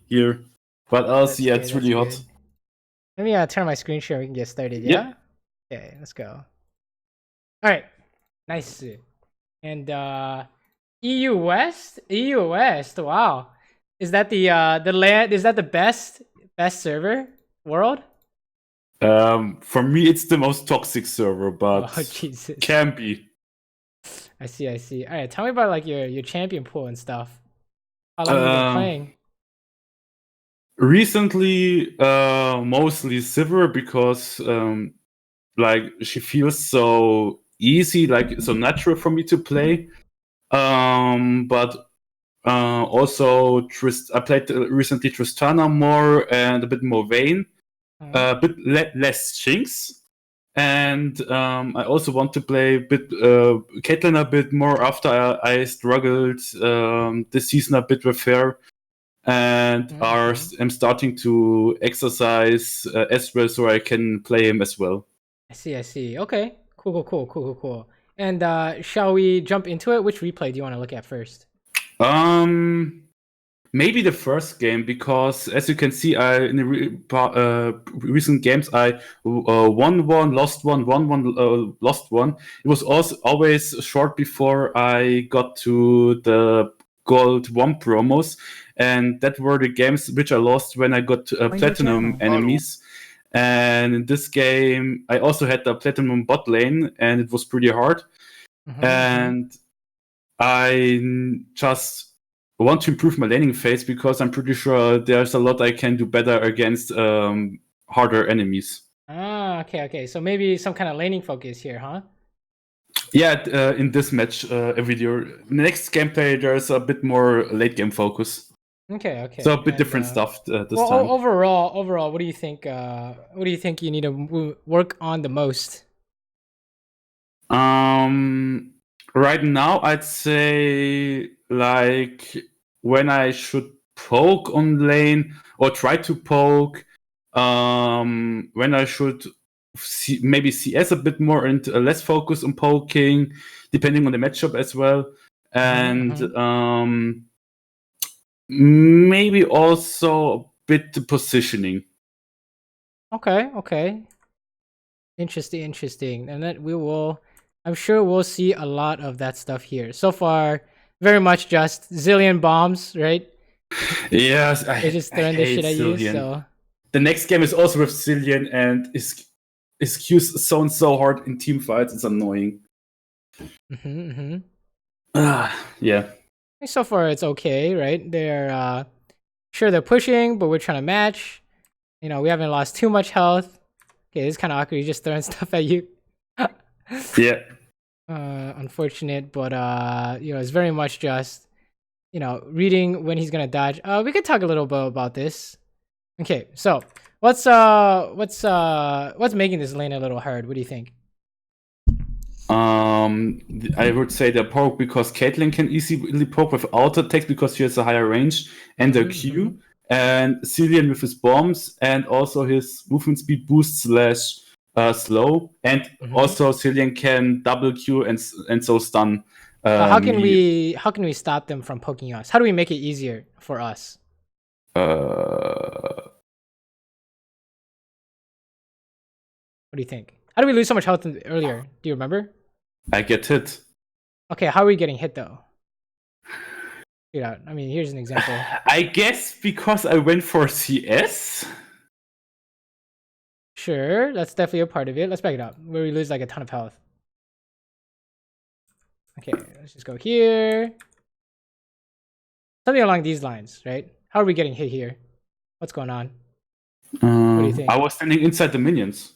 here. But else, That's yeah, good, it's that's really good. hot. Let me turn my screen share. We can get started. Yeah. Yep. Okay, let's go. All right, nice. And EU West, EU West. Wow, is that the land? Is that the best server world? For me, it's the most toxic server, but Oh Jesus. can be. I see, I see. All right, tell me about like your champion pool and stuff. How long have you been playing? Recently, mostly Saber because like she feels so easy, like so natural for me to play. But also I played recently Tristana more and a bit more Vayne, a bit less Jinx. And I also want to play a bit Caitlyn a bit more after I struggled this season a bit with her, and am starting to exercise as well, so I can play him as well. I see, I see. Okay, cool. And shall we jump into it? Which replay do you want to look at first? Maybe the first game, because as you can see, in the recent games I won one, lost one, won one, lost one. It was also always short before I got to the Gold 1 promos, and that were the games which I lost when I got Platinum enemies. And in this game, I also had the Platinum bot lane, and it was pretty hard. And I just want to improve my laning phase because I'm pretty sure there's a lot I can do better against harder enemies. Ah, okay. So maybe some kind of laning focus here, huh? Yeah, in this match, video. Next gameplay, there's a bit more late game focus. Okay. So a bit different stuff this time. Overall, what do you think? What do you think you need to work on the most? Right now, I'd say like when I should poke on lane or try to poke, when I should maybe CS a bit more and less focus on poking, depending on the matchup as well, and maybe also a bit positioning. Okay. Interesting. And then I'm sure we'll see a lot of that stuff here. So far, very much just zillion bombs, right? Yes, They just throwing this shit at Zillion. you. So the next game is also with Zillion, and his Q's sound so hard in team fights. It's annoying. Yeah. So far, it's okay, right? They're sure they're pushing, but we're trying to match. You know, we haven't lost too much health. Okay, it's kind of awkward. He's just throwing stuff at you. Yeah. Unfortunate, but you know, it's very much just, you know, reading when he's gonna dodge. We could talk a little bit about this. Okay, so what's making this lane a little hard? What do you think? I would say the poke, because Caitlyn can easily poke with auto attacks because she has a higher range and a Q, and Cillian with his bombs and also his movement speed boost / slow, and also Cillian can double Q and so stun. How can we stop them from poking us? How do we make it easier for us? What do you think? How do we lose so much health earlier? Do you remember? I get hit. Okay, how are we getting hit though? Yeah, I mean, here's an example. I guess because I went for CS. Sure, that's definitely a part of it. Let's back it up. Where we lose like a ton of health. Okay, let's just go here. Something along these lines, right? How are we getting hit here? What's going on? What do you think? I was standing inside the minions.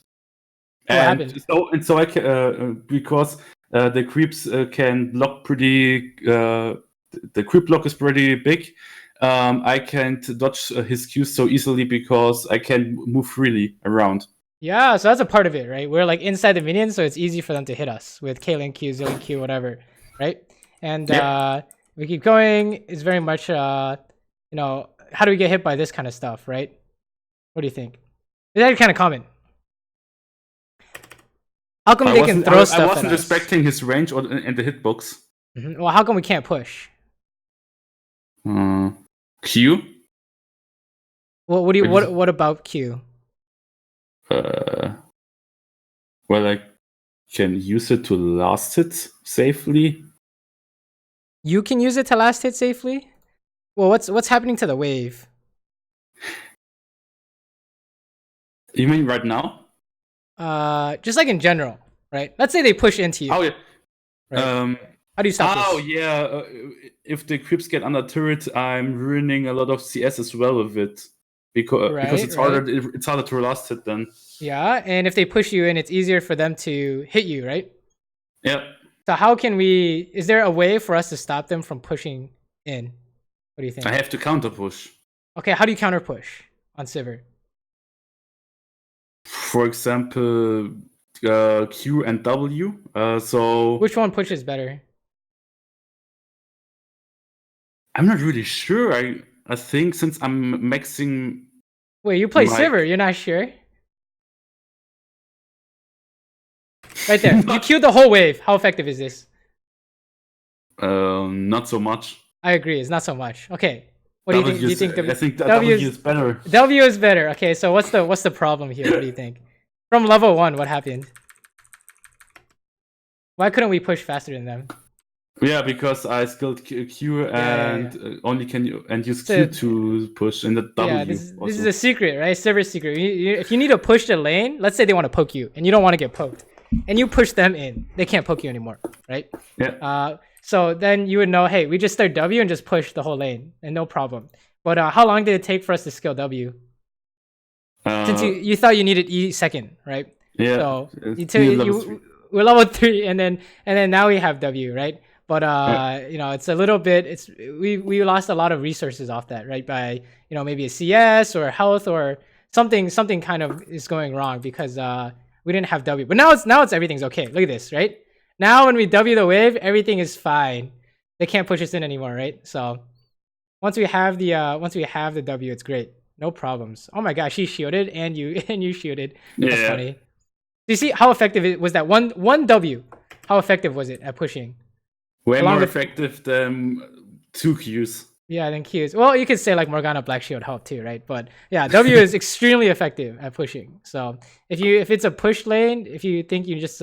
What happened? So I can, because the creeps can block pretty. The creep block is pretty big. I can't dodge his Qs so easily because I can move freely around. Yeah, so that's a part of it, right? We're like inside the minions, so it's easy for them to hit us with Kaylin Q, Zillion Q, whatever, right? And we keep going. It's very much, you know, how do we get hit by this kind of stuff, right? What do you think? Is that kind of common? How come they can throw stuff at us? I wasn't respecting his range and the hitbox. Well, how come we can't push? Q? What about Q? Well, I can use it to last hit safely. You can use it to last hit safely? Well, what's happening to the wave? You mean right now? Just like in general, right? Let's say they push into you. Oh yeah. Right? How do you stop this? Oh yeah. If the creeps get under turret, I'm ruining a lot of CS as well with it because it's harder. It's harder to last hit then. Yeah, and if they push you in, it's easier for them to hit you, right? Yeah. So how can we? Is there a way for us to stop them from pushing in? What do you think? I have to counter push. Okay, how do you counter push on Saber? For example, Q and W. So which one pushes better? I'm not really sure. I think since I'm maxing. Wait, you play Saber? You're not sure? Right there. You queued the whole wave. How effective is this? Not so much. I agree. It's not so much. Okay. What do you think? Do you think I think W is better. W is better. Okay, so what's the problem here? What do you think? From level 1, what happened? Why couldn't we push faster than them? Yeah, because I skilled Q and only can use Q to push in the W. Yeah, this is a secret, right? Saber's secret. If you need to push the lane, let's say they want to poke you and you don't want to get poked, and you push them in, they can't poke you anymore, right? Yeah. So then you would know, hey, we just start W and just push the whole lane, and no problem. But how long did it take for us to skill W? Since you thought you needed E second, right? Yeah. So we're level 3, and then now we have W, right? But you know, it's a little bit. We lost a lot of resources off that, right? By maybe a CS or health or something kind of is going wrong because we didn't have W. But now it's everything's okay. Look at this, right? Now when we W the wave, everything is fine. They can't push us in anymore, right? So once we have the W, it's great. No problems. Oh my gosh, he shielded and you shielded. That's funny. Do you see how effective was that one W? How effective was it at pushing? Way more effective than 2 Qs. Yeah, than Qs. Well, you could say like Morgana Black Shield helped too, right? But yeah, W is extremely effective at pushing. So if it's a push lane, if you think you just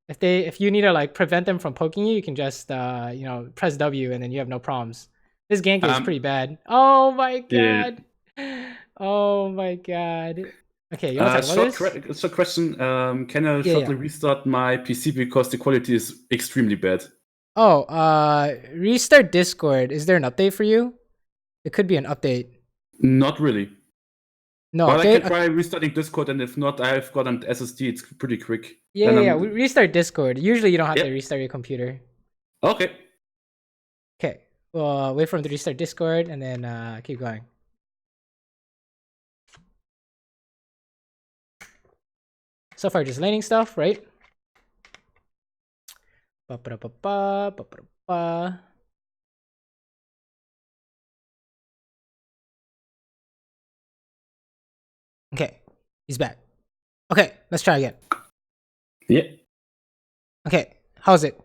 if you need to like prevent them from poking you, you can just press W and then you have no problems. This gank is pretty bad. Oh my god. Oh my god. Okay, you want to talk about this? So question, can I shortly restart my PC because the quality is extremely bad? Oh, restart Discord. Is there an update for you? It could be an update. Not really. No, well, I can try restarting Discord, and if not, I've got an SSD. It's pretty quick. Yeah. We restart Discord. Usually, you don't have to restart your computer. Okay. Okay. Well, wait for him to restart Discord, and then keep going. So far, just laning stuff, right? Okay, he's back. Okay, let's try again. Yeah. Okay, how's it?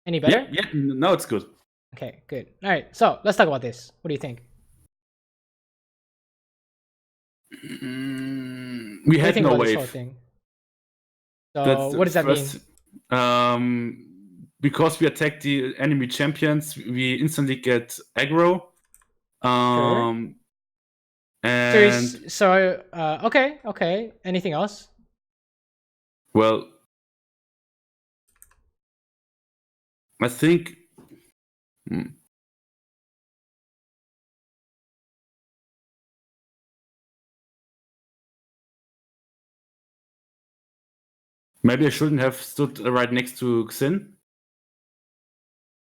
Any better? Yeah, no, it's good. Okay, good. All right, so let's talk about this. What do you think? We had no wave. So what does that mean? Because we attack the enemy champions, we instantly get aggro. Sure. And okay. Anything else? Well, I think. Maybe I shouldn't have stood right next to Xin.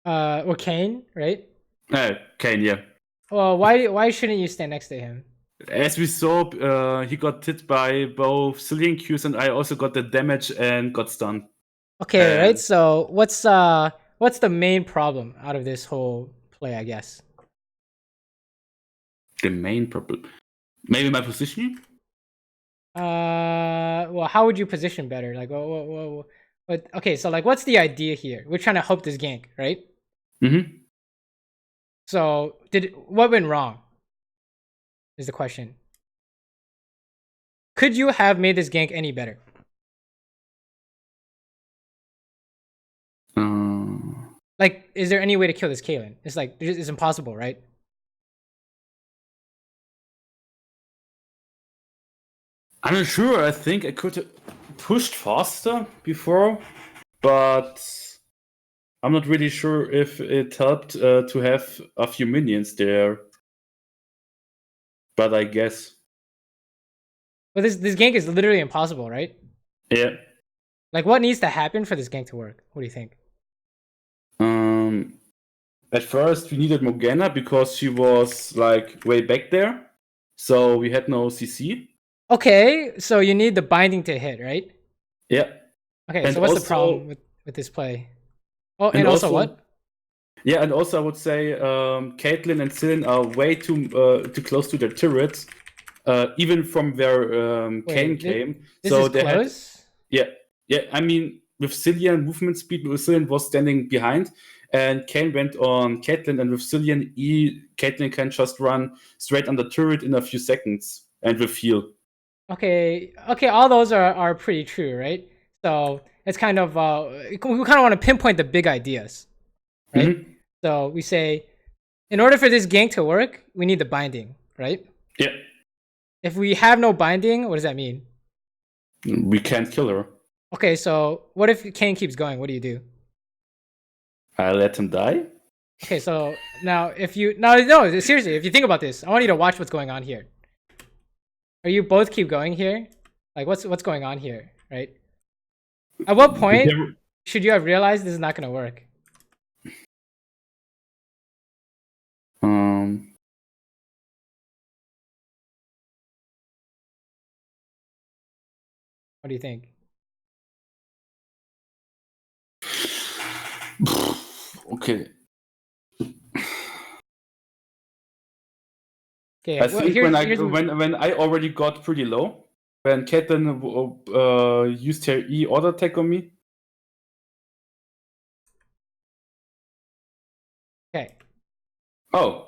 Or Kane, right? Kane, yeah. Well, why shouldn't you stand next to him? As we saw, he got hit by both Cillian Qs, and I also got the damage and got stunned. Okay, right. So what's the main problem out of this whole play? I guess the main problem, maybe my positioning. Well, how would you position better? Like, what? Okay, so like, what's the idea here? We're trying to help this gank, right? Mm-hmm. So what went wrong? is the question. Could you have made this gank any better? Like, is there any way to kill this Caitlyn? It's like, it's impossible, right? I'm not sure. I think I could have pushed faster before, but I'm not really sure if it helped to have a few minions there. But I guess. But this gank is literally impossible, right? Yeah. Like, what needs to happen for this gank to work? What do you think? At first, we needed Morgana because she was like way back there, so we had no CC. Okay, so you need the binding to hit, right? Yeah. Okay, And so what's also, the problem with this play? Oh, and also what? Yeah, and also I would say Caitlyn and Sin are way too close to their turrets, even from where Kayn came. This so is they close? Yeah. I mean, with Cillian movement speed, Cillian was standing behind, and Kayn went on Caitlyn, and with Cillian Caitlyn can just run straight on the turret in a few seconds and with heal. Okay, all those are pretty true, right? So it's kind of we kind of want to pinpoint the big ideas, right? Mm-hmm. So we say, in order for this gank to work, we need the binding, right? Yeah. If we have no binding, what does that mean? We can't kill her. Okay, so what if Kayn keeps going? What do you do? I let him die. Okay, so now if you no seriously, if you think about this, I want you to watch what's going on here. Are you both keep going here? Like what's going on here, right? At what point should you have realized this is not going to work? What do you think? Okay. Okay, I think when I already got pretty low, when Caitlyn used her E auto attack on me. Okay. Oh.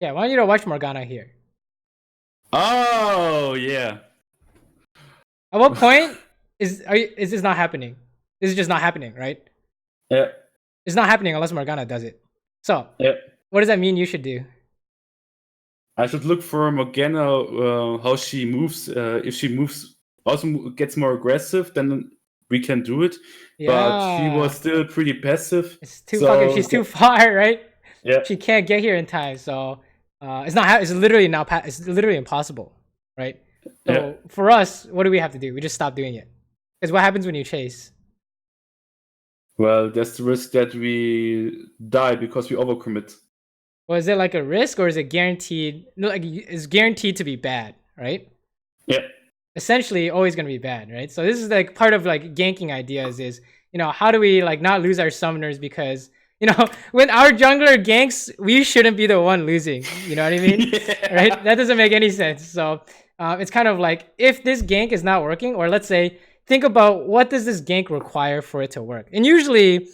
Yeah, I want you to watch Morgana here. Oh yeah. At what point is this not happening? This is just not happening, right? Yeah. It's not happening unless Morgana does it. So yeah. What does that mean you should do? I should look for Morgana, how she moves. If she moves, also gets more aggressive, then we can do it. Yeah. But she was still pretty passive. It's too fucking. She's too far, right? Yeah. She can't get here in time, so it's not. It's literally not. It's literally impossible, right? So for us, what do we have to do? We just stop doing it. Because what happens when you chase? Well, there's the risk that we die because we overcommit. Well, is it like a risk or is it guaranteed? No, like it's guaranteed to be bad, right? Yeah. Essentially, always gonna be bad, right? So this is like part of like ganking ideas is, you know, how do we like not lose our summoners because, you know, when our jungler ganks, we shouldn't be the one losing. You know what I mean? Yeah. Right? That doesn't make any sense. So it's kind of like if this gank is not working, or let's say, think about what does this gank require for it to work? And usually,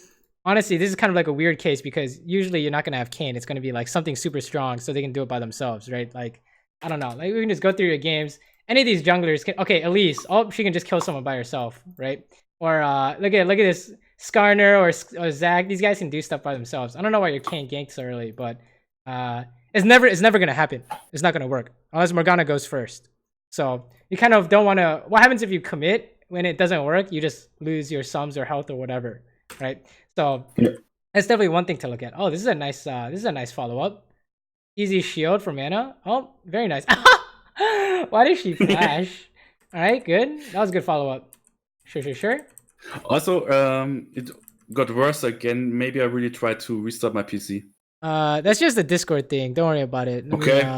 honestly, this is kind of like a weird case because usually you're not going to have Kayn. It's going to be like something super strong so they can do it by themselves, right? Like, I don't know. Like we can just go through your games. Any of these junglers can, okay, Elise, she can just kill someone by herself, right? Or look at this Skarner or Zach. These guys can do stuff by themselves. I don't know why your Kayn ganked so early, but it's never going to happen. It's not going to work unless Morgana goes first. So you kind of don't want to, what happens if you commit when it doesn't work? You just lose your sums or health or whatever, right? So that's definitely one thing to look at. Oh, this is a nice follow-up. Easy shield for mana. Oh, very nice. Why did she flash? All right, good. That was a good follow-up. Sure. Also, it got worse again. Maybe I really tried to restart my PC. That's just a Discord thing. Don't worry about it.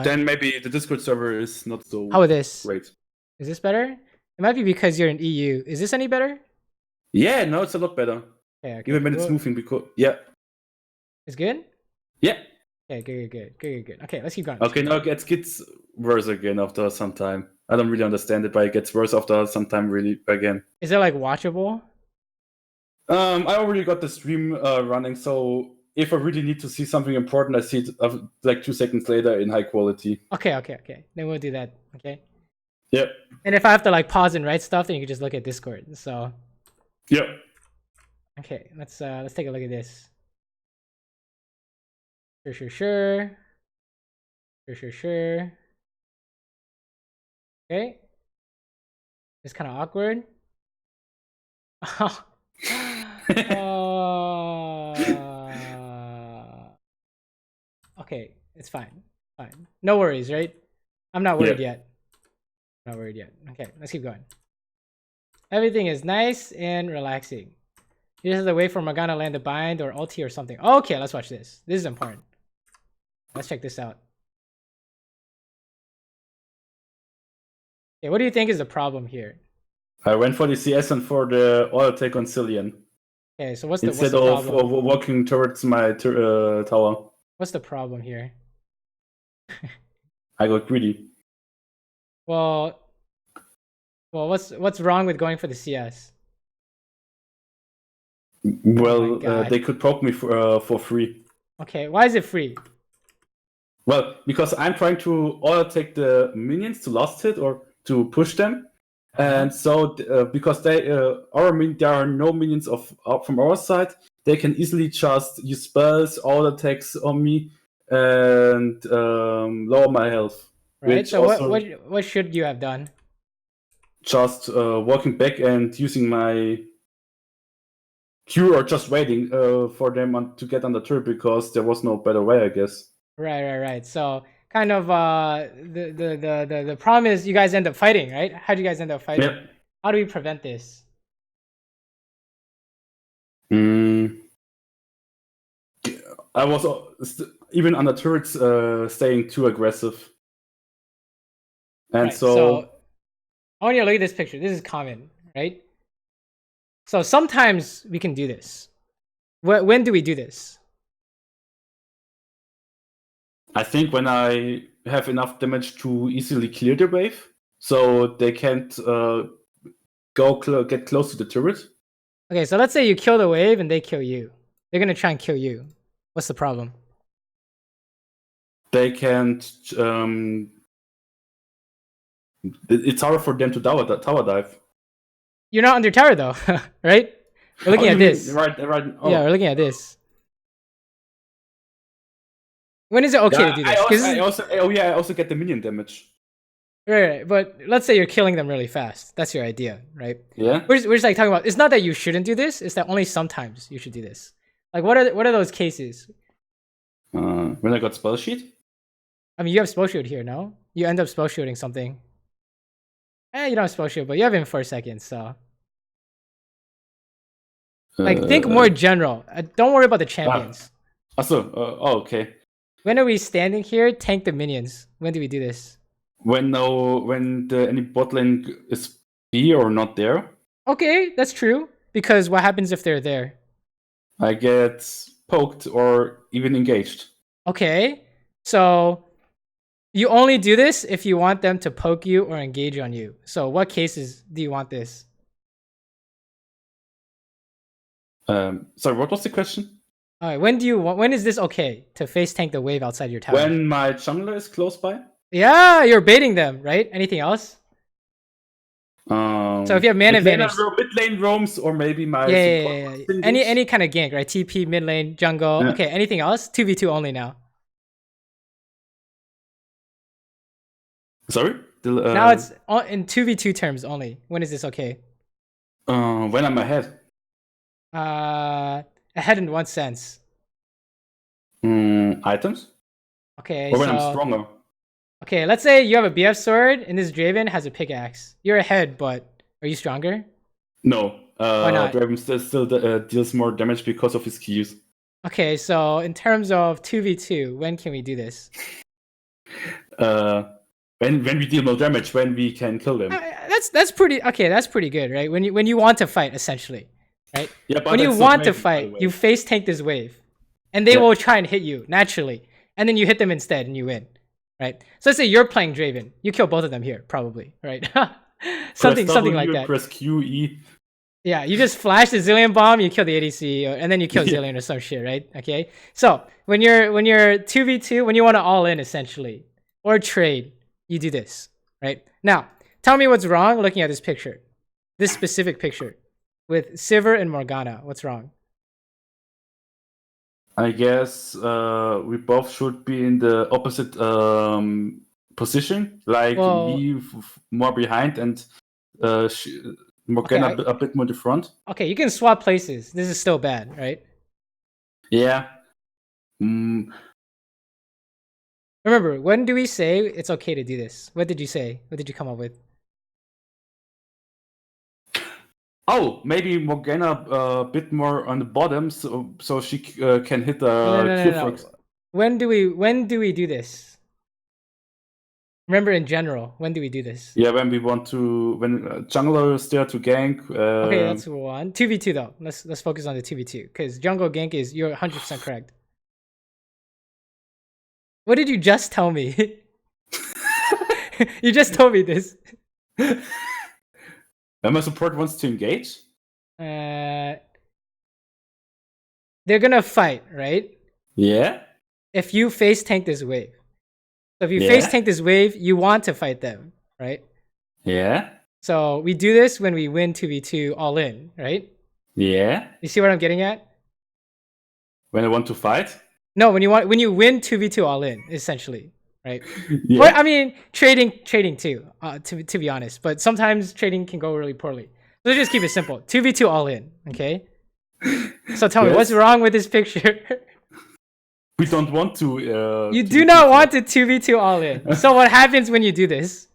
Then maybe the Discord server is not so How about this? Great. Is this better? It might be because you're in EU. Is this any better? Yeah, no, it's a lot better. Okay, even when it's moving, because it's good. Yeah. Okay, good. Okay, let's keep going. Okay, now it gets worse again after some time. I don't really understand it, but it gets worse after some time really again. Is it like watchable? I already got the stream running, so if I really need to see something important, I see it like 2 seconds later in high quality. Okay. Then we'll do that. Okay. Yep. And if I have to like pause and write stuff, then you can just look at Discord. So. Yep. Okay, let's take a look at this. Sure. Okay. It's kind of awkward. Okay, it's fine. Fine. No worries, right? I'm not worried yet. Not worried yet. Okay, let's keep going. Everything is nice and relaxing. You just have to wait for Morgana land to bind or ulti or something. Okay, let's watch this. This is important. Let's check this out. Okay, what do you think is the problem here? I went for the CS and for the auto attack on Cillian. Okay, so what's the problem? Of walking towards my tower. What's the problem here? I got greedy. Well, what's wrong with going for the CS? Well, they could poke me for free. Okay, why is it free? Well, because I'm trying to auto attack the minions to last hit or to push them, and so because there are no minions from our side, they can easily just use spells, auto attacks on me, and lower my health. Right. So what should you have done? Just walking back and using my Q or just waiting for them to get on the turret because there was no better way, I guess. Right. So kind of the problem is you guys end up fighting, right? How do you guys end up fighting? Yep. How do we prevent this? I was even on the turrets staying too aggressive. And so I want you to look at this picture. This is common, right? So sometimes we can do this. When do we do this? I think when I have enough damage to easily clear the wave, so they can't get close to the turret. Okay, so let's say you kill the wave and they kill you. They're gonna try and kill you. What's the problem? They can't. It's hard for them to tower dive. You're not under tower though, right? We're looking at this. Right. Oh. Yeah, we're looking at this. When is it okay to do this? I also get the minion damage. Right, but let's say you're killing them really fast. That's your idea, right? Yeah. We're just like talking about. It's not that you shouldn't do this. It's that only sometimes you should do this. Like what are those cases? When I got spell sheet. I mean, you have spell shield here, no? You end up spell shielding something. You don't have spell shield, but you have him for a second, so. Like, think more general. Don't worry about the champions. Okay. When are we standing here? Tank the minions. When do we do this? When any bot lane is B or not there. Okay, that's true. Because what happens if they're there? I get poked or even engaged. Okay, so you only do this if you want them to poke you or engage on you. So what cases do you want this? Sorry, what was the question? All right, when is this okay to face tank the wave outside your tower? When my jungler is close by. Yeah, you're baiting them, right? Anything else? So if you have man advantage, mid lane roams or maybe my support. Any kind of gank, right? TP, mid lane, jungle. Yeah. Okay, anything else? 2v2 only now. Sorry? Now it's in 2v2 terms only. When is this okay? When I'm ahead. Ahead in what sense? Items? Okay. Or when I'm stronger. Okay, let's say you have a BF sword and this Draven has a pickaxe. You're ahead, but are you stronger? No. Why not? Draven still deals more damage because of his Qs. Okay, so in terms of 2v2, when can we do this? When we deal more damage, when we can kill them. That's pretty okay. That's pretty good, right? When you want to fight, essentially, right? Yeah, but when you want to fight, you face tank this wave, and they will try and hit you naturally, and then you hit them instead, and you win. right? So let's say you're playing Draven. You kill both of them here, probably, right? something like that. Press Q, E. Yeah, you just flash the Zillion bomb, you kill the ADC, and then you kill Zillion or some shit, right? Okay. So when you're 2v2, when you want to all in essentially, or trade, you do this, right? Now, tell me what's wrong looking at this picture, this specific picture, with Saber and Morgana. What's wrong? I guess we both should be in the opposite position, like me more behind and Morgana a bit more to front. Okay, you can swap places. This is still bad, right? Yeah. Remember, when do we say it's okay to do this? What did you say? What did you come up with? Oh, maybe Morgana a bit more on the bottom, so she can hit the no. When do we do this? Remember, in general, when do we do this? Yeah, when jungler is there to gank. Okay, that's one. 2v2 though. Let's focus on the 2v2 because jungle gank is, you're 100% correct. What did you just tell me? You just told me this. When my support wants to engage? They're gonna fight, right? Yeah. If you face tank this wave. So if you face tank this wave, you want to fight them, right? Yeah. So we do this when we win 2v2 all in, right? Yeah. You see what I'm getting at? When I want to fight? No, when you win 2v2 all in, essentially, right? Yeah. Or, I mean, trading too, to be honest. But sometimes trading can go really poorly. So let's just keep it simple. 2v2 all in, okay? So tell me, what's wrong with this picture? We don't want to. You do not want to 2v2 all in. So what happens when you do this?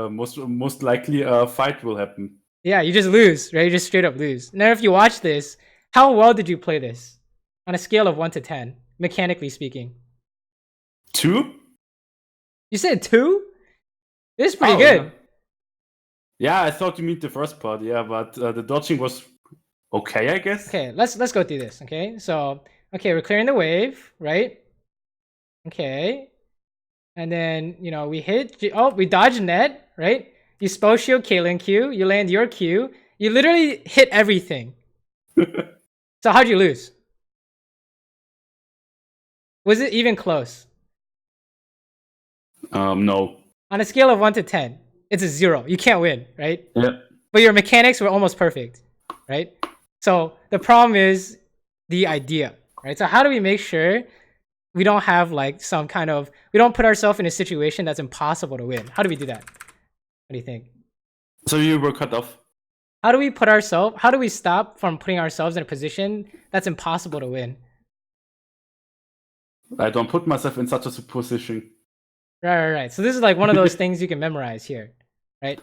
Most likely a fight will happen. Yeah, you just lose, right? You just straight up lose. Now, if you watch this, how well did you play this? On a scale of 1 to 10, mechanically speaking. 2? You said 2? This is pretty good. Yeah, I thought you meant the first part. Yeah, but the dodging was okay, I guess. Okay, let's go through this. Okay, so we're clearing the wave, right? Okay, and then we hit. We dodge net, right? You spell shield Caitlyn Q. You land your Q. You literally hit everything. So how'd you lose? Was it even close? No. On a scale of 1 to 10, it's a 0. You can't win, right? Yeah. But your mechanics were almost perfect, right? So the problem is the idea, right? So how do we make sure we don't have like we don't put ourselves in a situation that's impossible to win? How do we do that? What do you think? So you were cut off. How do we stop from putting ourselves in a position that's impossible to win? I don't put myself in such a position. Right. So this is like one of those things you can memorize here, right?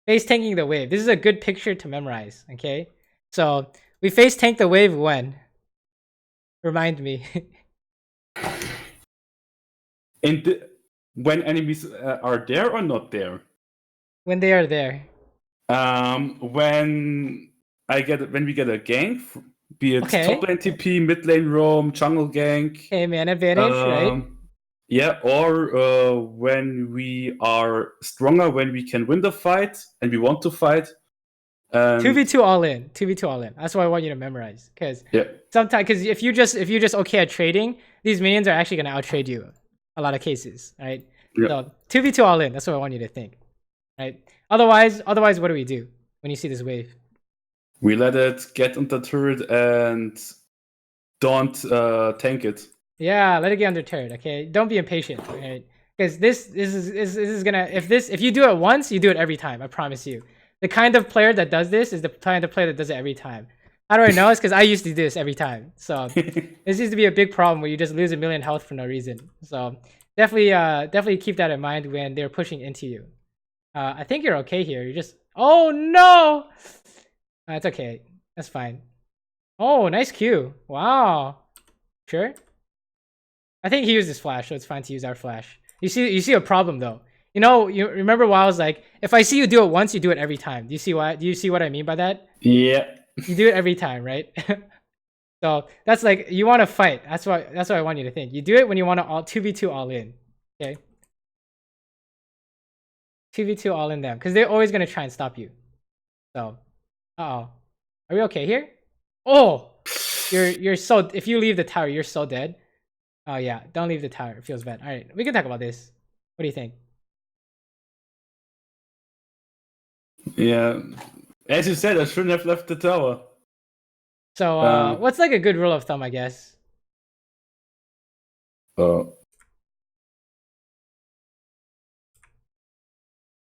Face tanking the wave. This is a good picture to memorize, okay? So we face tank the wave when? Remind me. When enemies are there or not there? When they are there. When we get a gank, be it top lane TP, mid lane roam, jungle gank. Okay, man advantage, right? Yeah, or when we are stronger, when we can win the fight and we want to fight. 2v2 all in. 2v2 all in. That's what I want you to memorize. Because if you're just okay at trading, these minions are actually gonna outtrade you a lot of cases, right? Yeah. So 2v2 all in. That's what I want you to think, right? Otherwise, what do we do when you see this wave? We let it get on the turret and don't tank it. Yeah, let it get under turret. Okay, don't be impatient, right? Because this is gonna if you do it once, you do it every time. I promise you. The kind of player that does this is the kind of player that does it every time. How do I know? It's because I used to do this every time. So this used to be a big problem where you just lose 1 million health for no reason. So definitely keep that in mind when they're pushing into you. I think you're okay here. You're just oh no, it's okay. That's fine. Oh, nice Q. Wow. Sure. I think he used his flash, so it's fine to use our flash. You see a problem though. You remember why I was like, if I see you do it once, you do it every time. Do you see what I mean by that? Yeah. You do it every time, right? So that's like you want to fight. That's what I want you to think. You do it when you want to all 2v2 all in. Okay. 2v2 all in them because they're always gonna try and stop you. So, are we okay here? Oh, you're so. If you leave the tower, you're so dead. Oh yeah, don't leave the tower. It feels bad. All right, we can talk about this. What do you think? Yeah, as you said, I shouldn't have left the tower. So, what's like a good rule of thumb, I guess?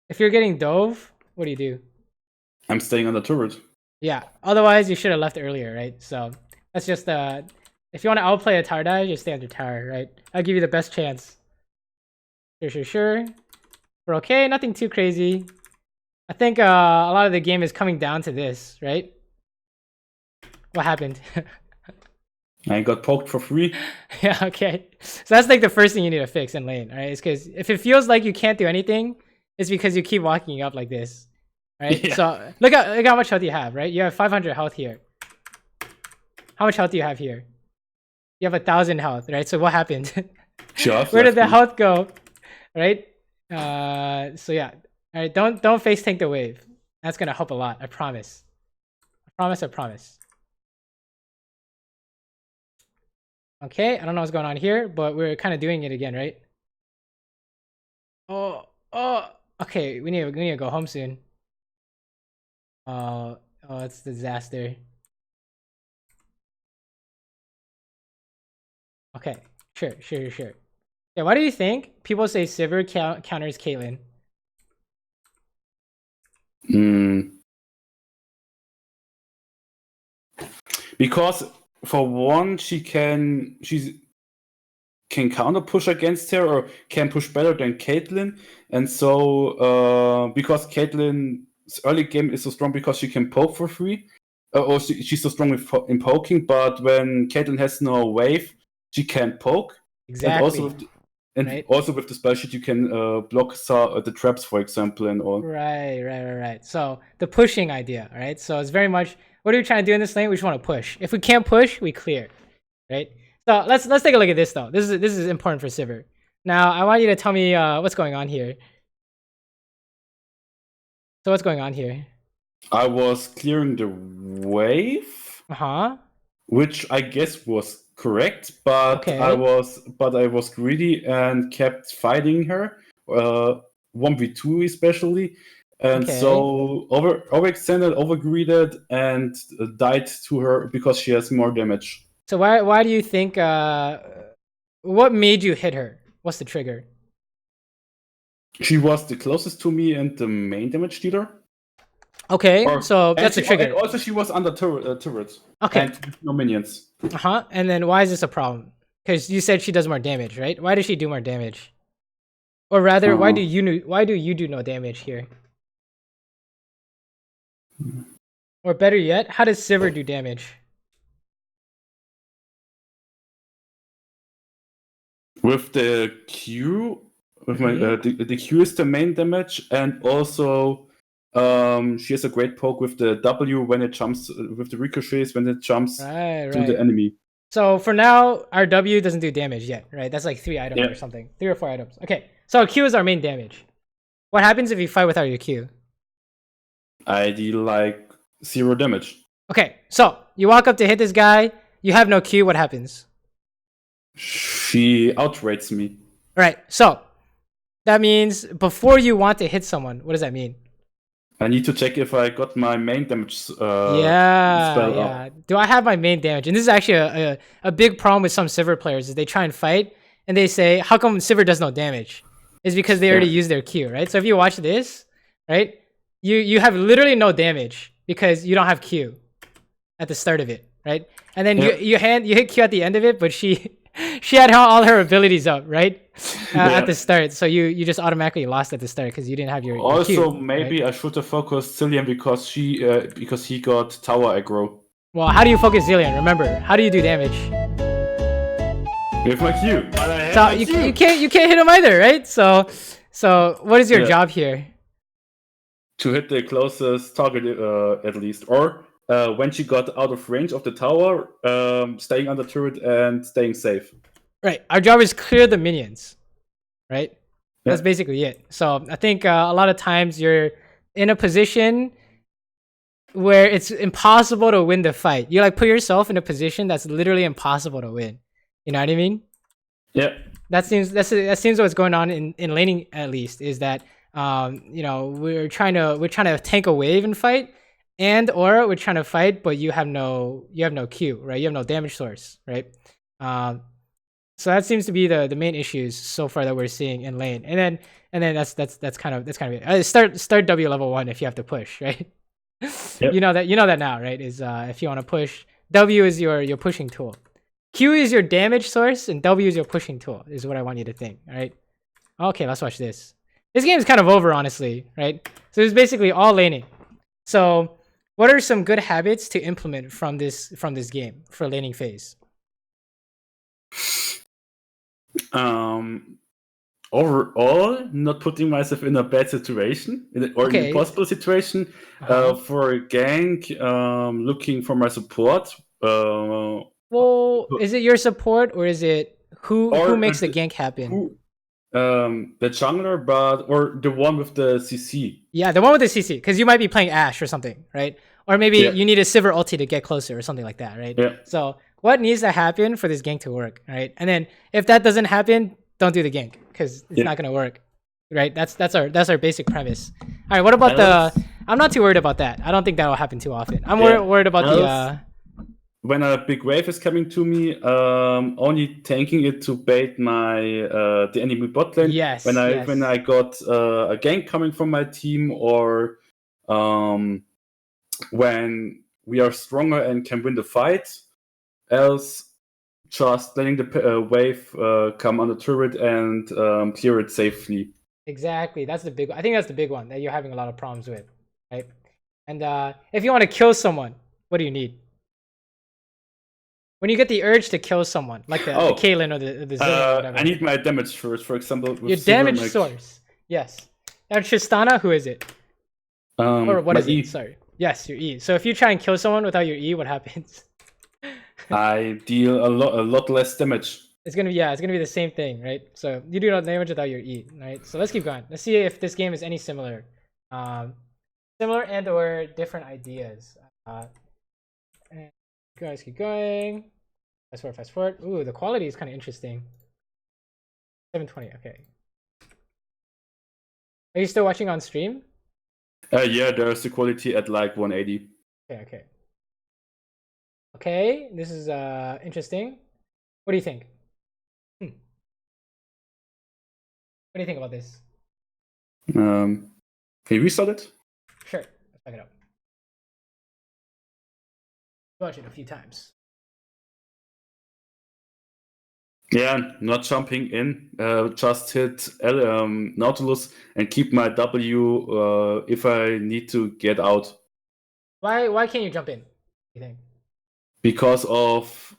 If you're getting dove, what do you do? I'm staying on the turret. Yeah. Otherwise, you should have left earlier, right? So that's just if you want to outplay a tower dive, just stay on your tower, right? I'll give you the best chance. Sure. We're okay. Nothing too crazy. I think a lot of the game is coming down to this, right? What happened? I got poked for free. Yeah. Okay. So that's like the first thing you need to fix in lane, right? It's because if it feels like you can't do anything, it's because you keep walking up like this, right? Yeah. So look at how much health you have, right? You have 500 health here. How much health do you have here? You have 1,000 health, right? So what happened? Where did the health go, right? So yeah, all right. Don't face tank the wave. That's gonna help a lot. I promise. I promise. Okay, I don't know what's going on here, but we're kind of doing it again, right? Oh. Okay, we need to go home soon. Oh, it's a disaster. Okay, sure. Yeah, why do you think people say Saber counters Caitlyn? Because for one, she can counter push against her or can push better than Caitlyn, and so because Caitlyn's early game is so strong because she can poke for free, or she's so strong in poking. But when Caitlyn has no wave, she can't poke. Exactly. And also with the spell sheet, you can block the traps, for example, and all. Right. So the pushing idea, right? So it's very much what are we trying to do in this lane? We just want to push. If we can't push, we clear, right? So let's take a look at this though. This is important for Saber. Now I want you to tell me what's going on here. So what's going on here? I was clearing the wave, which I guess was correct, but okay. I was greedy and kept fighting her, 1v2 especially, and so overextended, overgreeded, and died to her because she has more damage. So why do you think? What made you hit her? What's the trigger? She was the closest to me and the main damage dealer. Okay, so that's the trigger. And also, she was under turret. Okay. And no minions. And then why is this a problem? Because you said she does more damage, right? Why does she do more damage? Or rather, why do you do no damage here? Or better yet, how does Saber do damage? With the Q, with my the Q is the main damage, and also she has a great poke with the W when it jumps, with the ricochets when it jumps to the enemy. So for now, our W doesn't do damage yet, right? That's like 3 items or something, 3 or 4 items. Okay, so Q is our main damage. What happens if you fight without your Q? I deal like 0 damage. Okay, so you walk up to hit this guy, you have no Q, what happens? She outrates me. Right, so that means before you want to hit someone, what does that mean? I need to check if I got my main damage spell up. Do I have my main damage? And this is actually a big problem with some Saber players is they try and fight and they say, how come Saber does no damage? It's because they already used their Q, right? So if you watch this, right, you have literally no damage because you don't have Q at the start of it, right? And then you hit Q at the end of it, but she had all her abilities up, right? At the start, so you just automatically lost at the start because you didn't have your also Q, maybe right? I should have focused Cillian because he got tower aggro. Well, how do you focus Zillion? Remember, how do you do damage? With my Q. So you can't hit him either, right? So what is your job here? To hit the closest target at least, or when she got out of range of the tower, staying on the turret and staying safe. Right. Our job is clear the minions. Right. That's Yeah. basically it. So I think a lot of times you're in a position where it's impossible to win the fight. You like put yourself in a position that's literally impossible to win. You know what I mean? Yeah. That seems what's going on in laning, at least, is that you know, we're trying to tank a wave and fight, and or we're trying to fight, but you have no Q, right? You have no damage source, right? So that seems to be the main issues so far that we're seeing in lane. And then that's kind of it. Start W level 1 if you have to push, right? Yep. You know that now, right? Is if you want to push, W is your pushing tool. Q is your damage source and W is your pushing tool, is what I want you to think. All right. Okay, let's watch this. This game is kind of over, honestly, right? So it's basically all laning. So what are some good habits to implement from this game for laning phase? Overall, not putting myself in a bad situation or an impossible situation. For a gank, looking for my support. Well, is it your support or is it who makes the gank happen? The jungler, or the one with the CC. Yeah, the one with the CC, because you might be playing Ashe or something, right? Or maybe you need a Sivir ulti to get closer or something like that, right? Yeah. So what needs to happen for this gank to work, right? And then if that doesn't happen, don't do the gank because it's not gonna work, right? That's our basic premise. All right, what about I'm not too worried about that. I don't think that'll happen too often. I'm worried about the. When a big wave is coming to me, only tanking it to bait my the enemy bot lane. Yes. When I got a gank coming from my team, or when we are stronger and can win the fight. Else, just letting the wave come on the turret and clear it safely. Exactly. I think that's the big one that you're having a lot of problems with, right? And if you want to kill someone, what do you need? When you get the urge to kill someone, like the Caitlyn or the Zillion or whatever. I need my damage source, for example. With your damage source. Yes. And Tristana, who is it? Or what is it? Sorry. Yes, your E. So if you try and kill someone without your E, what happens? I deal a lot less damage. It's gonna be the same thing, right? So you do no damage without your E, right? So let's keep going. Let's see if this game is any similar, similar and or different ideas. And guys, keep going. Fast forward. Ooh, the quality is kind of interesting. 720. Okay. Are you still watching on stream? Yeah, there's the quality at like 180. Okay. Okay, this is interesting. What do you think? What do you think about this? Can you restart it? Sure, let's back it up. Watch it a few times. Yeah, not jumping in. Just hit Nautilus and keep my W if I need to get out. Why can't you jump in? You think? Because of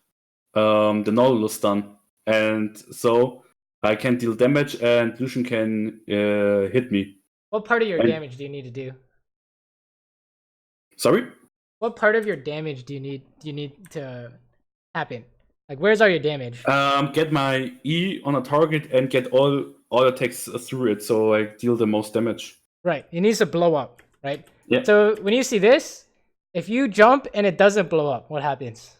the Nautilus stun, and so I can deal damage and Lucian can hit me. What part of your damage do you need to do? Sorry? What part of your damage do you need to happen? Like, where's all your damage? Get my E on a target and get all attacks through it, so I deal the most damage. Right, it needs to blow up, right? Yeah. So when you see this, if you jump and it doesn't blow up, what happens?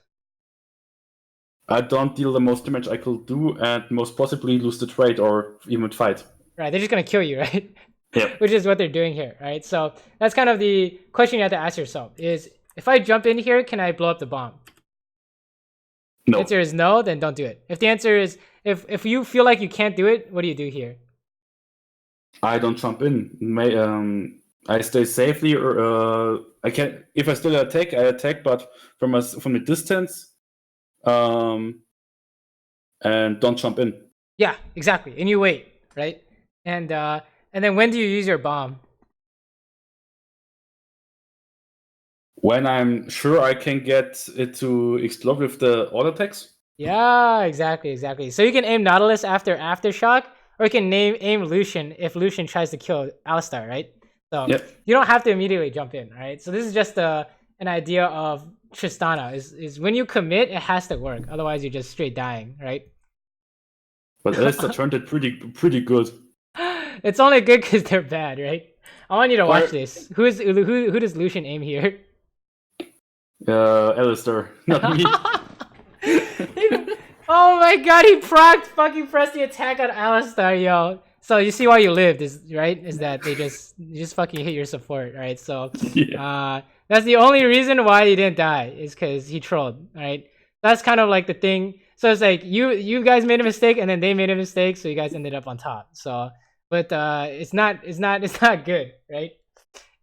I don't deal the most damage I could do, and most possibly lose the trade or even fight. Right, they're just gonna kill you, right? Yeah. Which is what they're doing here, right? So that's kind of the question you have to ask yourself: is if I jump in here, can I blow up the bomb? No. The answer is no, then don't do it. If the answer is if you feel like you can't do it, what do you do here? I don't jump in. I stay safely, or I can. If I still attack, I attack, but from a distance, and don't jump in. Yeah, exactly. And you wait, right? And then when do you use your bomb? When I'm sure I can get it to explode with the auto attacks. Yeah, exactly. So you can aim Nautilus after Aftershock, or you can aim Lucian if Lucian tries to kill Alistar, right? So you don't have to immediately jump in, right? So this is just an an idea of Tristana is when you commit, it has to work. Otherwise, you're just straight dying, right? But Alistair turned it pretty good. It's only good because they're bad, right? I want you to watch Or- this. Who does Lucian aim here? Alistair, not me. Oh my god, he fucking pressed the attack on Alistar, yo. So you see why you lived is that you just fucking hit your support, right? So Yeah. that's the only reason why he didn't die is because he trolled, right? That's kind of like the thing. So it's like you guys made a mistake and then they made a mistake, so you guys ended up on top. So but it's not good, right?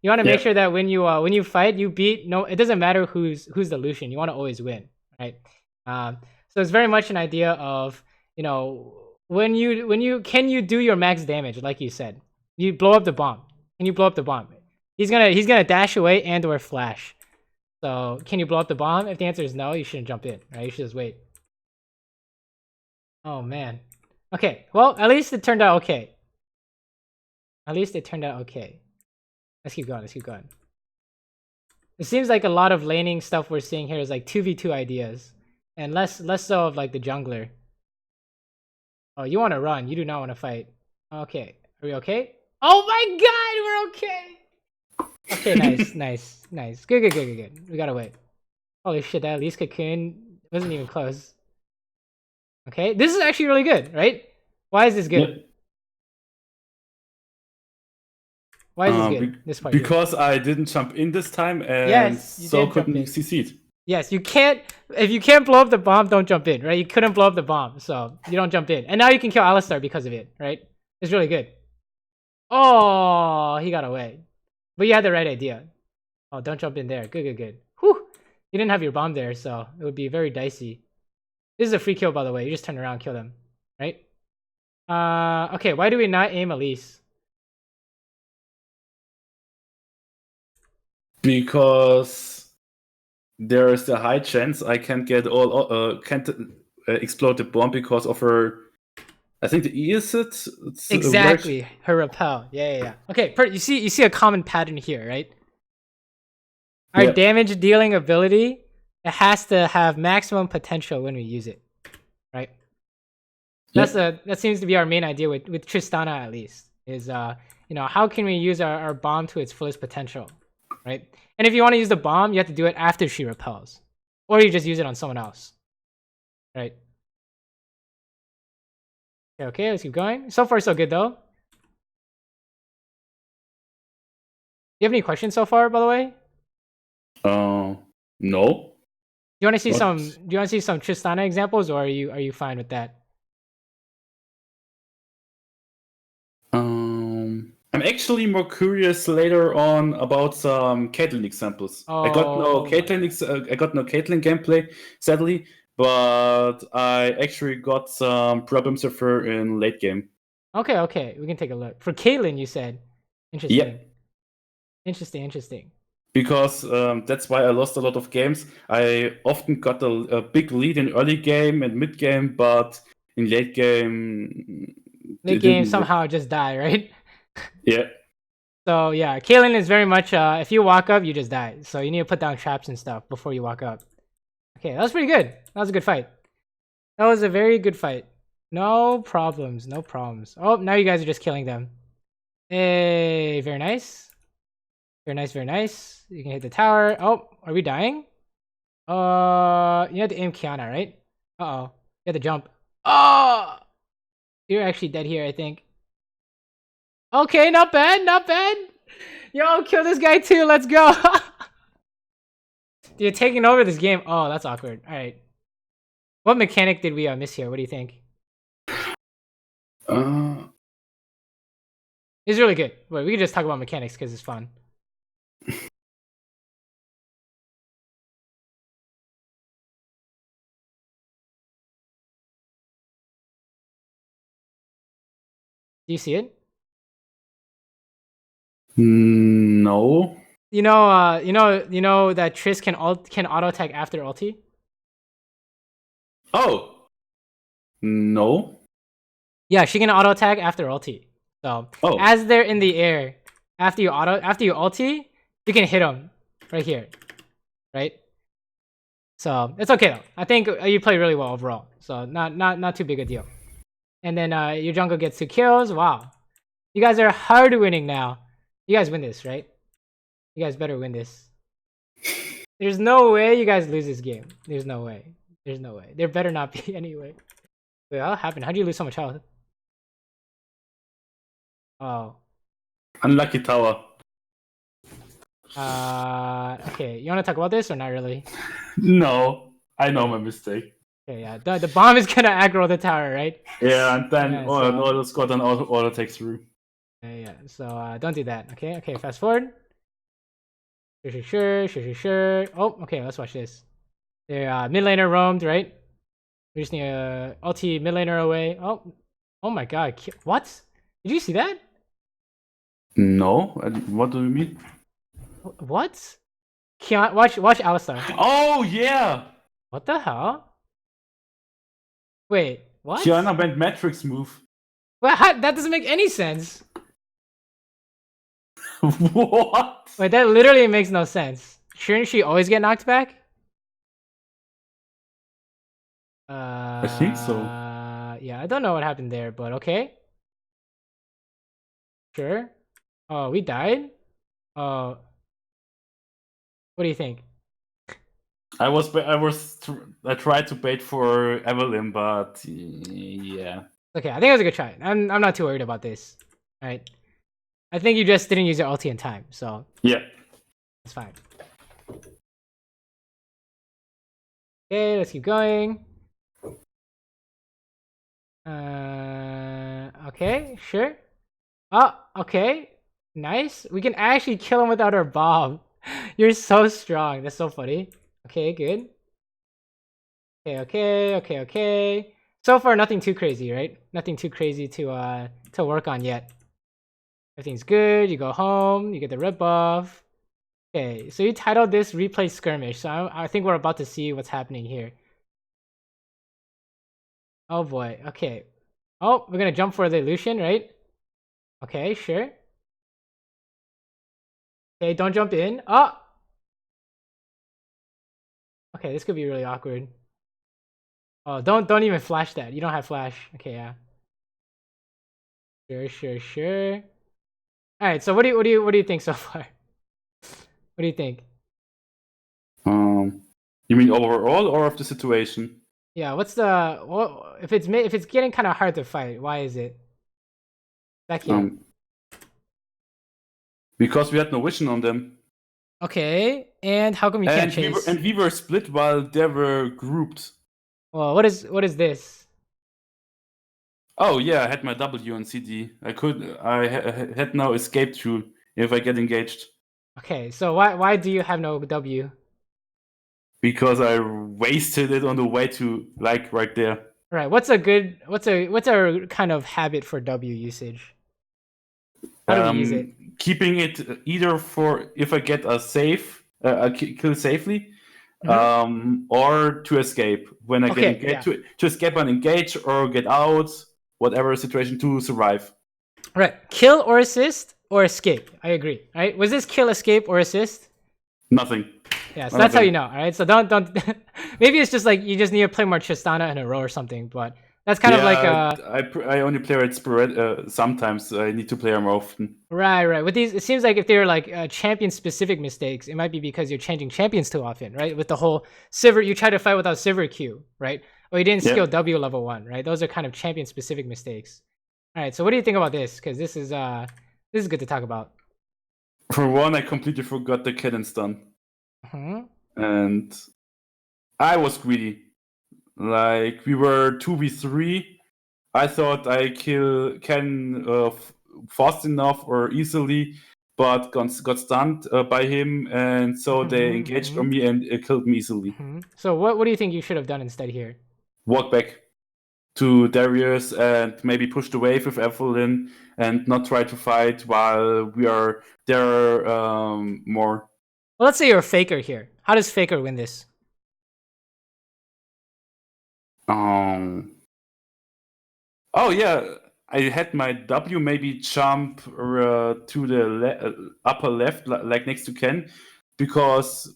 You want to make sure that when you fight, you beat. No, it doesn't matter who's the Lucian. You want to always win, right? So it's very much an idea of when you can you do your max damage, like you said. You blow up the bomb. Can you blow up the bomb? He's gonna dash away and or flash. So can you blow up the bomb? If the answer is no, you shouldn't jump in, right? You should just wait. Oh man. Okay. Well, at least it turned out okay. At least it turned out okay. Let's keep going. Let's keep going. It seems like a lot of laning stuff we're seeing here is like 2v2 ideas, and less so of like the jungler. Oh, you want to run? You do not want to fight. Okay, are we okay? Oh my God, we're okay. Okay, nice. Good. We gotta wait. Holy shit, that Elise cocoon wasn't even close. Okay, this is actually really good, right? Why is this good? Yeah. Why is this good? This part because I didn't jump in this time and yes, so couldn't succeed. Yes, you can't. If you can't blow up the bomb, don't jump in, right? You couldn't blow up the bomb, so you don't jump in. And now you can kill Alistar because of it, right? It's really good. Oh, he got away. But you had the right idea. Oh, don't jump in there. Good. Whew. You didn't have your bomb there, so it would be very dicey. This is a free kill, by the way. You just turn around and kill them, right? Okay, why do we not aim Elise? Because there is a high chance I can't get explode the bomb because of her. I think the E is it. It's exactly, her repel. Yeah. Okay, you see a common pattern here, right? Our damage dealing ability, it has to have maximum potential when we use it, right? That seems to be our main idea with Tristana, at least, is how can we use our bomb to its fullest potential, right? And if you want to use the bomb, you have to do it after she repels, or you just use it on someone else, right? Okay, let's keep going. So far, so good though. You have any questions so far, by the way? No. Do you want to see some Tristana examples, or are you fine with that? I'm actually more curious later on about some Caitlyn examples. Oh, I got no Caitlyn gameplay, sadly, but I actually got some problems with her in late game. Okay, we can take a look. For Caitlyn, you said. Interesting. Yeah. Interesting. Because that's why I lost a lot of games. I often got a big lead in early game and mid game, but in late game... Late game somehow just die, right? Yeah. So yeah, Caitlyn is very much if you walk up, you just die. So you need to put down traps and stuff before you walk up. Okay, that was pretty good. That was a good fight. That was a very good fight. No problems. Oh, now you guys are just killing them. Hey, very nice. Very nice. You can hit the tower. Oh, are we dying? You have to aim Kiana, right? Uh-oh. You have to jump. Oh! You're actually dead here, I think. Okay, not bad. Yo, kill this guy too. Let's go. You're taking over this game. Oh, that's awkward. All right. What mechanic did we miss here? What do you think? It's really good. Wait, we can just talk about mechanics because it's fun. Do you see it? No. You know that Triss can auto attack after ulti? Oh. No. Yeah, she can auto attack after ulti. So as they're in the air, after you ulti, you can hit them right here. right? So it's okay though. I think you played really well overall. So not too big a deal. And then your jungle gets 2 kills. Wow. You guys are hard winning now. You guys win this, right? You guys better win this. There's no way you guys lose this game. There's no way. There's no way. There better not be anyway. Wait, what happened? How'd you lose so much health? Oh. Unlucky tower. Okay. You want to talk about this or not really? No, I know my mistake. Okay, yeah. The bomb is gonna aggro the tower, right? Yeah, and then Yeah, auto squad and auto takes through. Yeah. So don't do that. Okay. Okay. Fast forward. Sure. Oh, okay. Let's watch this. Their mid laner roamed, right? We just need a ulti mid laner away. Oh my god. What? Did you see that? No, what do you mean? What? Watch Alistar. Oh yeah. What the hell? Wait, what? Kiana went Matrix move. Well, that doesn't make any sense. What? Wait, that literally makes no sense. Shouldn't she always get knocked back? I think so. Yeah, I don't know what happened there, but okay. Sure. Oh, we died? Oh. What do you think? I tried to bait for Evelyn, but yeah. Okay, I think it was a good try. I'm not too worried about this. All right. I think you just didn't use your ulti in time, so yeah, it's fine. Okay, let's keep going. Okay, sure. Oh, okay. Nice. We can actually kill him without our bomb. You're so strong. That's so funny. Okay, good. Okay. So far, nothing too crazy, right? Nothing too crazy to work on yet. Everything's good. You go home. You get the red buff. Okay, so you titled this replay skirmish. So I think we're about to see what's happening here. Oh boy. Okay. Oh, we're gonna jump for the illusion, right? Okay, sure. Okay, don't jump in. Oh. Okay, this could be really awkward. Oh, don't even flash that. You don't have flash. Okay, yeah. Sure. All right. So what do you think so far? What do you think? You mean overall or of the situation? Yeah. If it's getting kind of hard to fight? Why is it? Back here. Because we had no vision on them. Okay. And how come you can't chase? We were split while they were grouped. Well, what is this? Oh yeah, I had my W on CD. I had no escape tool if I get engaged. Okay, so why do you have no W? Because I wasted it on the way to like right there. Right. What's a kind of habit for W usage? How do we use it? Keeping it either for if I get a kill safely, or to escape when I get engaged, to escape and engage or get out, whatever situation to survive. Right. Kill or assist or escape. I agree. Right? Was this kill, escape, or assist? Nothing. Yeah, so that's how you know. All right. So don't. Maybe it's just like you just need to play more Tristana in a row or something. But that's kind of like I only play it sometimes. I need to play more often. Right. With these, it seems like if they're like champion-specific mistakes, it might be because you're changing champions too often, right? With the whole Sivir, you try to fight without Sivir Q, right? Or you didn't skill W level 1, right? Those are kind of champion-specific mistakes. All right. So what do you think about this? Because this is good to talk about. For one, I completely forgot the cannon stun, and I was greedy. Like we were 2v3. I thought I can fast enough or easily, but got stunned by him, and so they engaged on me and killed me easily. So what do you think you should have done instead here? Walk back to Darius and maybe push the wave with Evelyn and not try to fight while we are there more. Well, let's say you're a Faker here. How does Faker win this? Oh yeah, I had my W maybe jump to the upper left, like next to Ken, because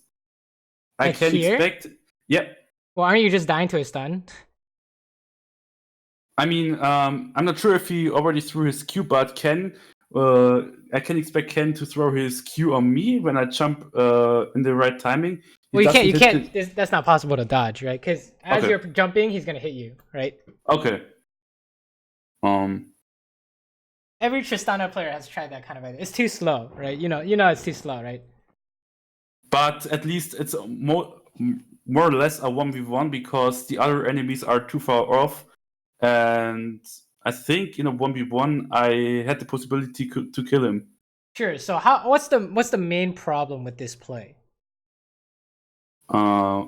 I Like can here? expect. Yeah, Well, aren't you just dying to a stun? I mean, I'm not sure if he already threw his Q, but I can expect Ken to throw his Q on me when I jump in the right timing. He Well, you can't. doesn't You hit can't. the. That's not possible to dodge, right? Because as Okay. you're jumping, he's gonna hit you, right? Okay. Um, Every Tristana player has tried that kind of idea. It's too slow, right? It's too slow, right? but at least it's more or less a 1v1 because the other enemies are too far off, and I think in a 1v1 I had the possibility to kill him. Sure. So what's the main problem with this play? Uh,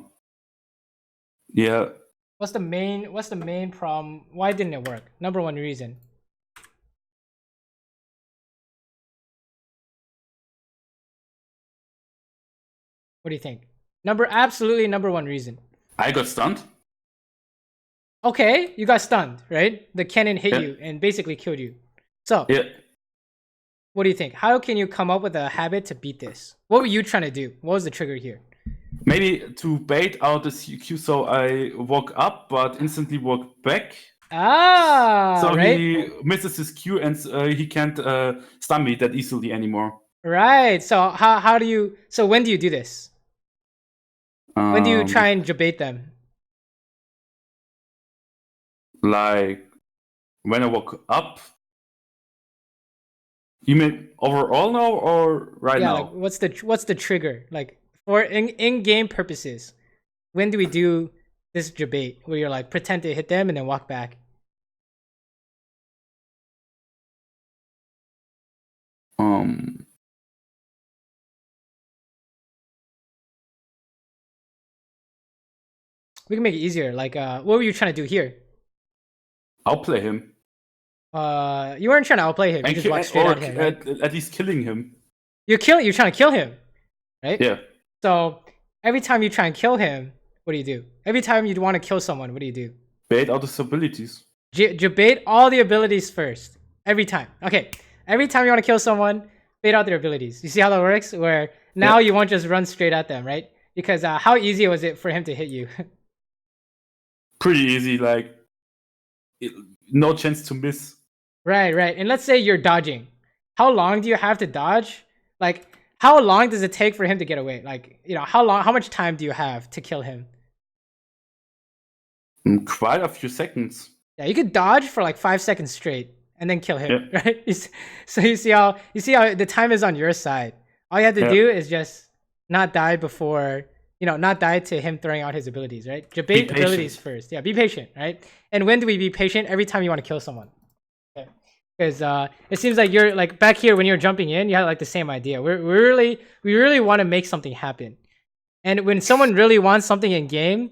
yeah, What's the main problem? Why didn't it work? Number one reason. What do you think? Absolutely number one reason. I got stunned. Okay, you got stunned, right? The cannon hit Yeah. you and basically killed you. So, Yeah. what do you think? How can you come up with a habit to beat this? What were you trying to do? What was the trigger here? Maybe to bait out the CQ, so I walk up, but instantly walk back. Ah, So right? he misses his Q and he can't stun me that easily anymore. Right. So how do you? So when do you do this? When do you try and debate them? Like when I walk up. You mean overall now or right Yeah, now? like what's the trigger? Like for in game purposes, when do we do this debate where you're like pretend to hit them and then walk back? Um, We can make it easier. Like what were you trying to do here? I'll play him. You weren't trying to outplay him. You just walked straight or at him, right? at least killing him. You're trying to kill him, right? Yeah. So every time you try and kill him, what do you do? Every time you want to kill someone, what do you do? Bait out his abilities. Debate all the abilities first. Every time. Okay. Every time you want to kill someone, bait out their abilities. You see how that works? Where now you won't just run straight at them, right? Because how easy was it for him to hit you? Pretty easy, like no chance to miss. Right. And let's say you're dodging. How long do you have to dodge? Like, how long does it take for him to get away? Like, how much time do you have to kill him? Quite a few seconds. Yeah, you could dodge for like 5 seconds straight and then kill him, right? So you see how the time is on your side. All you have to do is just not die before, not die to him throwing out his abilities, right? Debate abilities first. Yeah, be patient, right? And when do we be patient? Every time you want to kill someone. Okay. Because it seems like you're like back here when you're jumping in, you had like the same idea. We really want to make something happen. And when someone really wants something in game,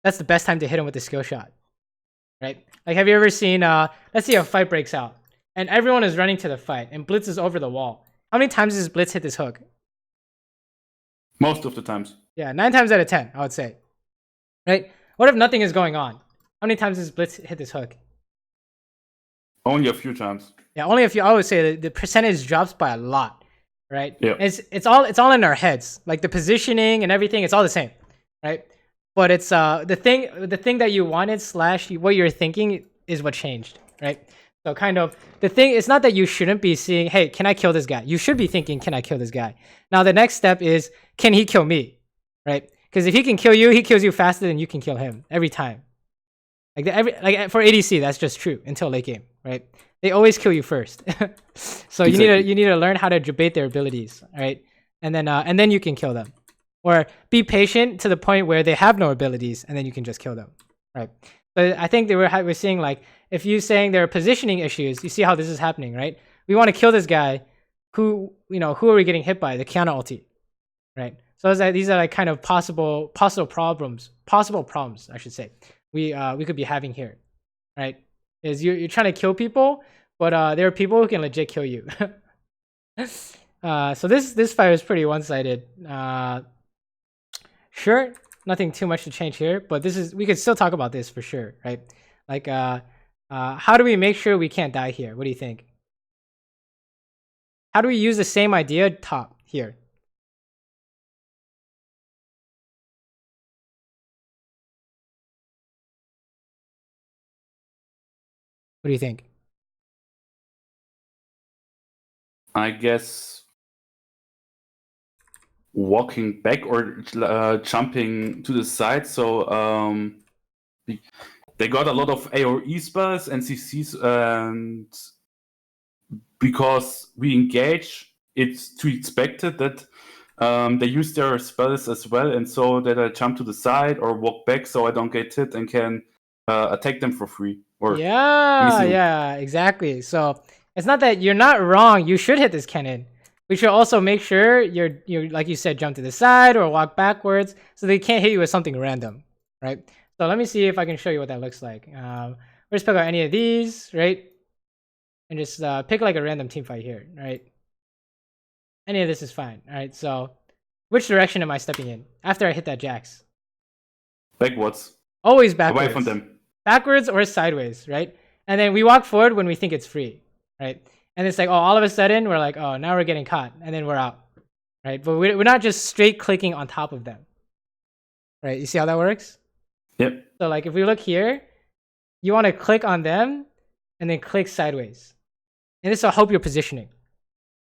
that's the best time to hit him with a skill shot. Right? Like, have you ever seen, let's see a fight breaks out and everyone is running to the fight and Blitz is over the wall. How many times does Blitz hit this hook? Most of the times. Yeah, 9 times out of 10, I would say. Right? What if nothing is going on? How many times does Blitz hit this hook? Only a few times. Yeah, only a few. I would say the percentage drops by a lot. Right? Yeah. It's all in our heads. Like the positioning and everything, it's all the same. Right? But it's the thing that you wanted / what you're thinking is what changed, right? So kind of the thing, it's not that you shouldn't be seeing, hey, can I kill this guy? You should be thinking, can I kill this guy? Now the next step is, can he kill me, right? Because if he can kill you, he kills you faster than you can kill him every time. Like for ADC, that's just true until late game, right? They always kill you first. So exactly. you need to learn how to debate their abilities, right? And then you can kill them. Or be patient to the point where they have no abilities, and then you can just kill them, right? But I think we're seeing, like, if you're saying there are positioning issues, you see how this is happening, right? We want to kill this guy. Who are we getting hit by? The Kiana ulti, right? So these are like kind of possible problems, I should say. We could be having here, right? Is you're trying to kill people, but there are people who can legit kill you. So this fight is pretty one-sided. Sure, nothing too much to change here, but we could still talk about this for sure, right? Like, how do we make sure we can't die here? What do you think? How do we use the same idea top here? What do you think? I guess walking back or jumping to the side. So they got a lot of AoE spells and CCs, and because we engage, it's to be expected that they use their spells as well, and so that I jump to the side or walk back so I don't get hit and can attack them for free. Or Yeah, exactly. So it's not that you're not wrong. You should hit this cannon. We should also make sure you're like you said, jump to the side or walk backwards so they can't hit you with something random, right? So let me see if I can show you what that looks like. We'll just pick out any of these, right? And just pick like a random team fight here, right? Any of this is fine, all right? So which direction am I stepping in after I hit that Jax? backwards. Always backwards. Away from them. Backwards or sideways, right? And then we walk forward when we think it's free, right? And it's like, oh, all of a sudden we're like, oh, now we're getting caught, and then we're out, right? But we're not just straight clicking on top of them, right? You see how that works? Yep. So like if we look here, you want to click on them and then click sideways, and this will help your positioning,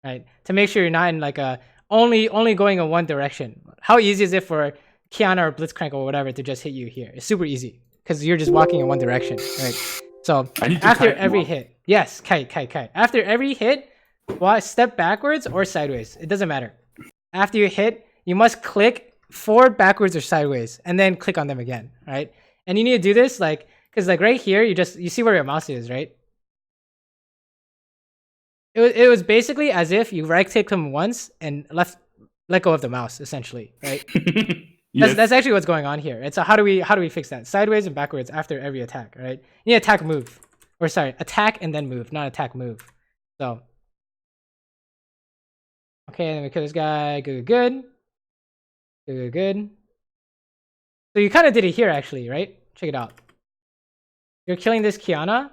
right? To make sure you're not in like a only going in one direction. How easy is it for Kiana or Blitzcrank or whatever to just hit you here? It's super easy because you're just walking in one direction, right? So after every hit, yes, kite. After every hit, step backwards or sideways. It doesn't matter. After you hit, you must click forward, backwards, or sideways, and then click on them again, right? And you need to do this like, because like right here, you see where your mouse is, right? It was basically as if you right click them once and let go of the mouse, essentially, right? Yes. That's actually what's going on here. It's a how do we fix that? Sideways and backwards after every attack, right? You need attack move. Or sorry, attack and then move, not attack move. So okay, and then we kill this guy. Good. So you kind of did it here actually, right? Check it out. You're killing this Kiana,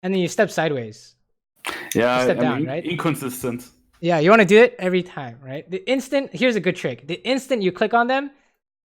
and then you step sideways. Yeah, step down, right? Inconsistent. Yeah, you want to do it every time, right? Here's a good trick. The instant you click on them,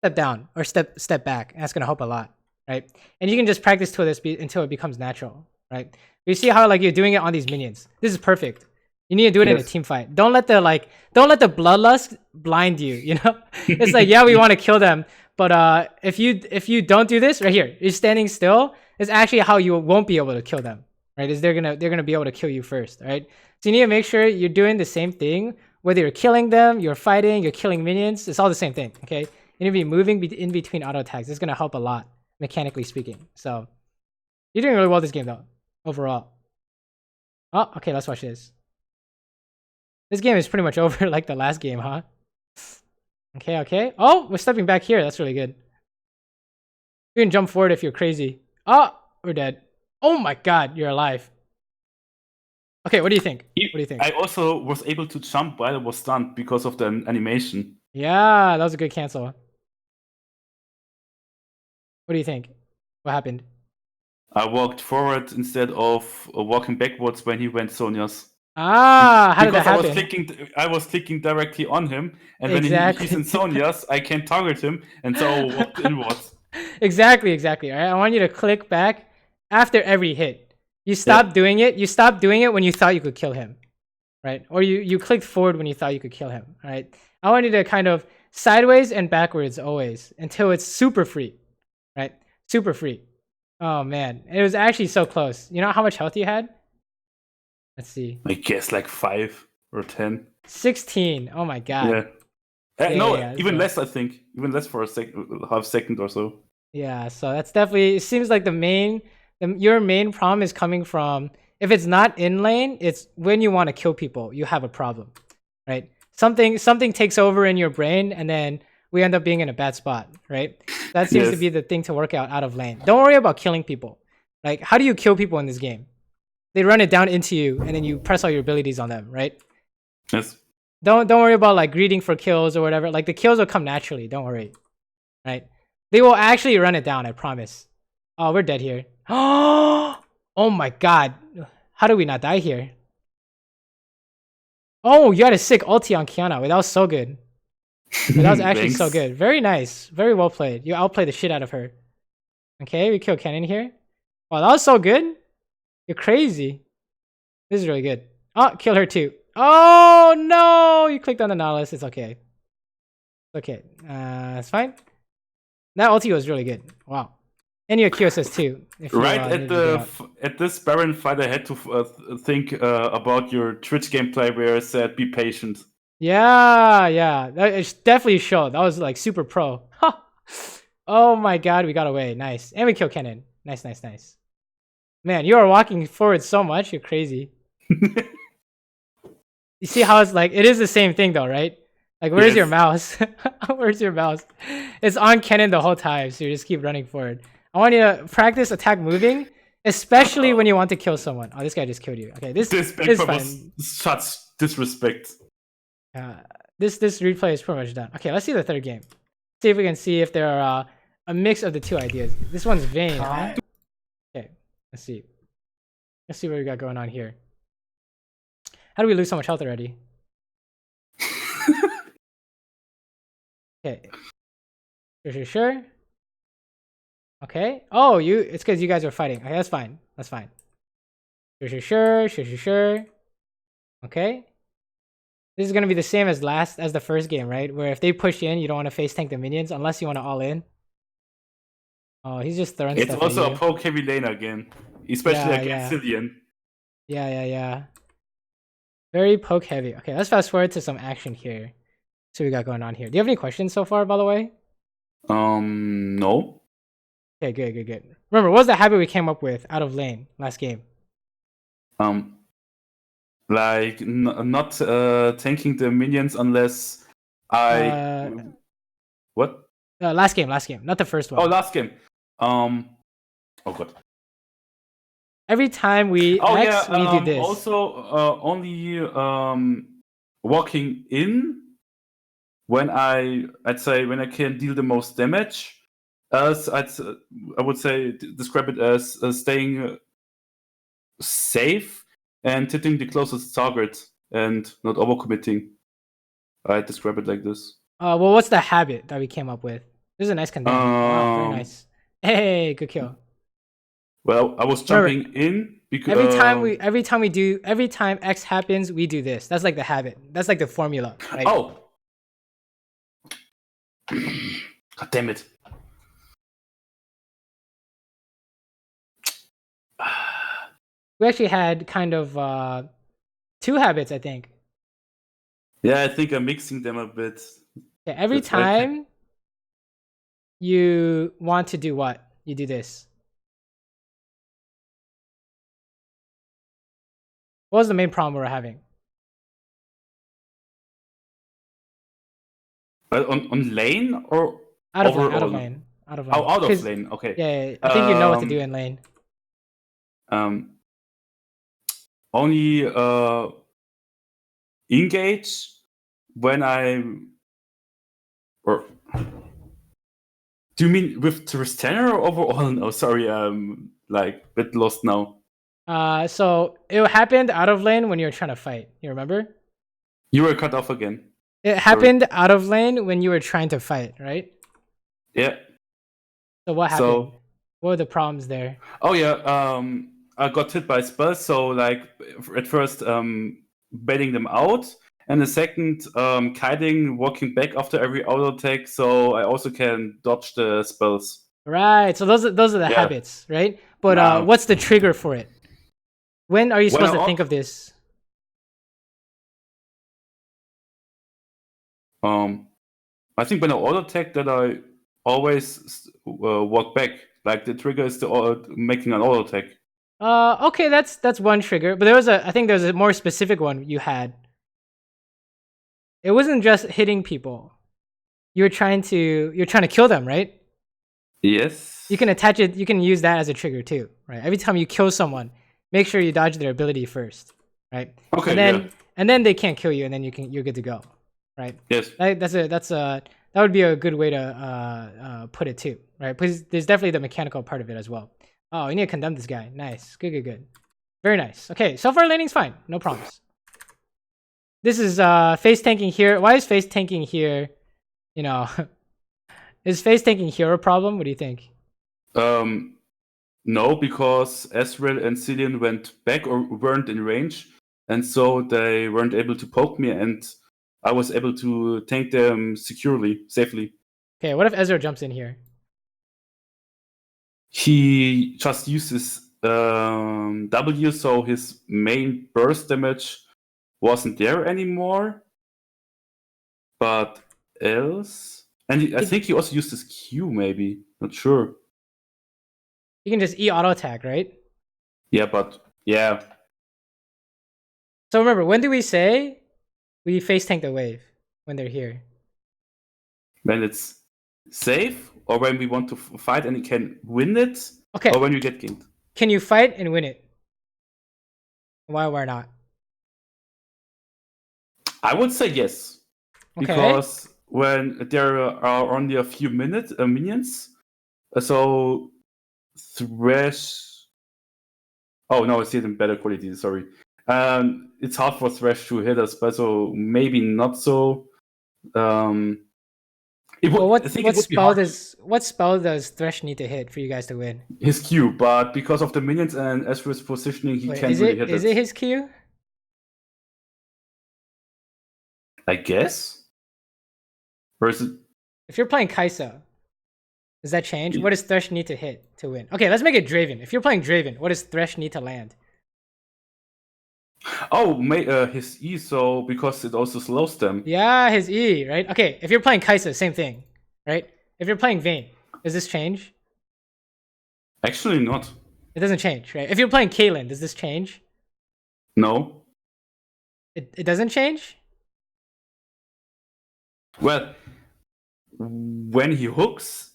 step down or step back. And that's gonna help a lot, right? And you can just practice until it becomes natural, right? You see how like you're doing it on these minions. This is perfect. You need to do it in a team fight. Don't let the bloodlust blind you. You know, it's like yeah, we want to kill them, but if you don't do this right here, you're standing still. Is actually how you won't be able to kill them, right? Is they're gonna be able to kill you first, right? So you need to make sure you're doing the same thing. Whether you're killing them, you're fighting, you're killing minions, it's all the same thing, okay? You need to be moving in between auto attacks. It's gonna help a lot, mechanically speaking. So you're doing really well this game though, overall. Oh, okay, let's watch this. This game is pretty much over like the last game, huh? Okay. Oh, we're stepping back here. That's really good. You can jump forward if you're crazy. Oh, we're dead. Oh my god, you're alive. Okay, what do you think? I also was able to jump while I was stunned because of the animation. Yeah, that was a good cancel. What do you think? What happened? I walked forward instead of walking backwards when he went Sonya's. Ah, how did that happen? I was clicking directly on him, and when he's in Sonya's, I can't target him, and so I walked inwards. Exactly. All right, I want you to click back after every hit. You stopped doing it. You stopped doing it when you thought you could kill him, right? Or you clicked forward when you thought you could kill him, right? I want you to kind of sideways and backwards always until it's super free, right? Super free. Oh man, it was actually so close. You know how much health you had? Let's see. I guess like 5 or 10. 16. Oh my god. Yeah. Even less. I think even less for half second or so. Yeah. So that's definitely. It seems like your main problem is coming from if it's not in lane, it's when you want to kill people, you have a problem, right? Something takes over in your brain, and then we end up being in a bad spot, right? That seems to be the thing to work out of lane. Don't worry about killing people. Like, how do you kill people in this game? They run it down into you, and then you press all your abilities on them, right? Yes. Don't worry about like greeting for kills or whatever. Like the kills will come naturally. Don't worry, right? They will actually run it down. I promise. Oh, we're dead here. Oh my god. How did we not die here? Oh, you had a sick ulti on Kiana. Wait, that was so good. Wait, that was actually so good. Very nice. Very well played. You outplayed the shit out of her. Okay, we kill Kennen here. Wow, that was so good. You're crazy. This is really good. Oh, kill her too. Oh no! You clicked on the Nautilus. It's okay. Okay. It's fine. That ulti was really good. Wow. And your QSS too. If you, Right at this Baron fight, I had to think about your Twitch gameplay where I said, "Be patient." Yeah. It definitely showed. That was like super pro. Oh my god, we got away. Nice. And we killed Kennen. Nice. Man, you are walking forward so much. You're crazy. You see how it's like, it is the same thing though, right? Like, where's your mouse? Where's your mouse? It's on Kennen the whole time, so you just keep running forward. I want you to practice attack moving, especially when you want to kill someone. Oh, this guy just killed you. Okay, this is fine. Such disrespect. This replay is pretty much done. Okay, let's see the third game. See if we can see if there are a mix of the two ideas. This one's Vayne, huh? Okay, let's see. Let's see what we got going on here. How do we lose so much health already? Okay. Sure. Okay. Oh, it's because you guys are fighting. Okay, that's fine. Sure. Okay. This is gonna be the same as the first game, right? Where if they push in, you don't want to face tank the minions unless you want to all in. Oh, he's just throwing stuff. It's also a poke heavy lane again, especially against Cillian. Yeah. Very poke heavy. Okay, let's fast forward to some action here. See what we got going on here. Do you have any questions so far, by the way? No. Okay, good. Remember, what was the habit we came up with out of lane last game? Like not tanking the minions unless I. What? Last game, not the first one. Oh, last game. Oh god. Every time we we do this. Also, only walking in when I'd say when I can deal the most damage. I would say describe it as staying safe and hitting the closest target and not overcommitting. I describe it like this. Well, what's the habit that we came up with? This is a nice condemn. Wow, very nice. Hey, good kill. Well, I was jumping in because every time X happens, we do this. That's like the habit. That's like the formula. Right? Oh. God damn it. We actually had kind of two habits, I think. Yeah, I think I'm mixing them a bit. Yeah, every time you want to do what? You do this. What was the main problem we were having? On lane or out of lane? Oh, out of lane. Okay. Yeah, I think you know what to do in lane. Only engage when or do you mean with Tristana or overall? No, sorry, like a bit lost now. So it happened out of lane when you were trying to fight. You remember? You were cut off again. It happened out of lane when you were trying to fight, right? Yeah. So what happened? What were the problems there? Oh yeah, I got hit by spells. So like at first, baiting them out, and the second, kiting, walking back after every auto attack. So I also can dodge the spells. Right. So those are the habits, right? But what's the trigger for it? When are you supposed to think of this? I think when I auto attack, that I always walk back. Like the trigger is making an auto attack. Okay, that's one trigger. But I think there was a more specific one you had. It wasn't just hitting people. You're trying to kill them, right? Yes. You can attach it. You can use that as a trigger too, right? Every time you kill someone, make sure you dodge their ability first, right? Okay. And then they can't kill you, and then you're good to go, right? Yes. That would be a good way to put it too, right? Because there's definitely the mechanical part of it as well. Oh, we need to condemn this guy. Nice. Good. Very nice. Okay, so far laning's fine. No problems. This is face tanking here. Why is face tanking here? You know, is face tanking here a problem? What do you think? No, because Ezreal and Cillian went back or weren't in range, and so they weren't able to poke me, and I was able to tank them securely, safely. Okay, what if Ezreal jumps in here? He just uses W, so his main burst damage wasn't there anymore. But else, and I think he also used his Q, maybe. Not sure. You can just E auto attack, right? Yeah, but yeah. So remember, when do we say we face tank the wave when they're here? When it's safe, or when we want to fight and we can win it, Okay. or when you get ganked. Can you fight and win it? Why not? I would say yes. Okay. Because when there are only a few minions, so Thresh. Oh no, it's even better quality. Sorry, it's hard for Thresh to hit us, but so maybe not so. What spell does Thresh need to hit for you guys to win? His Q, but because of the minions and Ezreal's positioning, he can't really hit it. Is it his Q? I guess. Or is it? If you're playing Kai'Sa, does that change? What does Thresh need to hit to win? Okay, let's make it Draven. If you're playing Draven, what does Thresh need to land? Oh, his E, so because it also slows them. Yeah, his E, right? Okay, if you're playing Kai'Sa, same thing, right? If you're playing Vayne, does this change? Actually not. It doesn't change, right? If you're playing Caitlyn, does this change? No. It doesn't change? Well, when he hooks,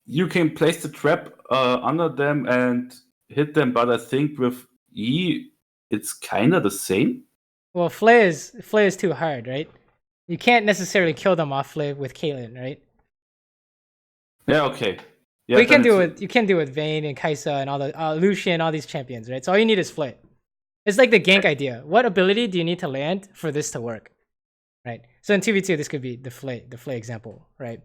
you can place the trap under them and hit them, but I think with E, it's kind of the same. Well, Flay is too hard, right? You can't necessarily kill them off Flay with Caitlyn, right? Yeah, okay. Yeah, but you can do it with Vayne and Kai'Sa and all the Lucian, all these champions, right? So all you need is Flay. It's like the gank idea. What ability do you need to land for this to work, right? So in 2v2, this could be the Flay example, right?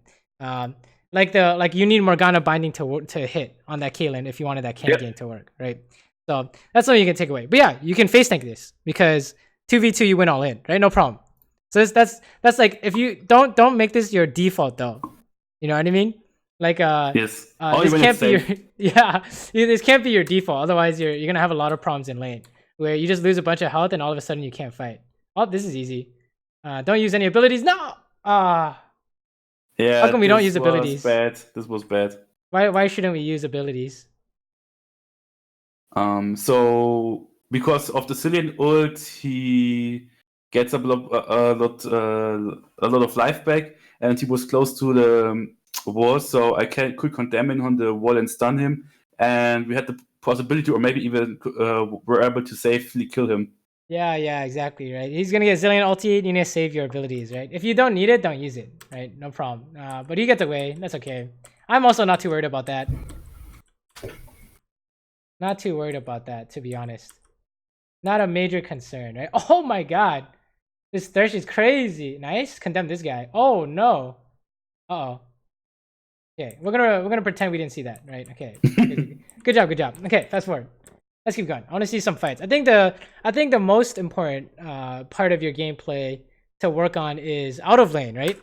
Like you need Morgana binding to hit on that Caitlyn if you wanted that gank to work, right? So that's something you can take away. But yeah, you can face tank this because 2v2 you win all in, right? No problem. So that's like if you don't make this your default though. You know what I mean? Like yes. This can't be your this can't be your default. Otherwise you're gonna have a lot of problems in lane where you just lose a bunch of health and all of a sudden you can't fight. Oh, this is easy. Don't use any abilities. No. Yeah. How come we don't use abilities? This was bad. Why shouldn't we use abilities? So because of the Cillian ult, he gets a lot of life back, and he was close to the wall, so I could condemn him on the wall and stun him, and we had the possibility, or maybe even were able to safely kill him. Yeah, exactly, right? He's gonna get Zillion ulti, you need to save your abilities, right? If you don't need it, don't use it, right? No problem. But he gets away, that's okay. I'm also not too worried about that. Not too worried about that, to be honest. Not a major concern, right? Oh my god. This Thresh is crazy. Nice. Condemn this guy. Oh no. Uh-oh. Okay, we're gonna pretend we didn't see that, right? Okay. Good job. Okay, fast forward. Let's keep going. I want to see some fights. I think the most important part of your gameplay to work on is out of lane, right?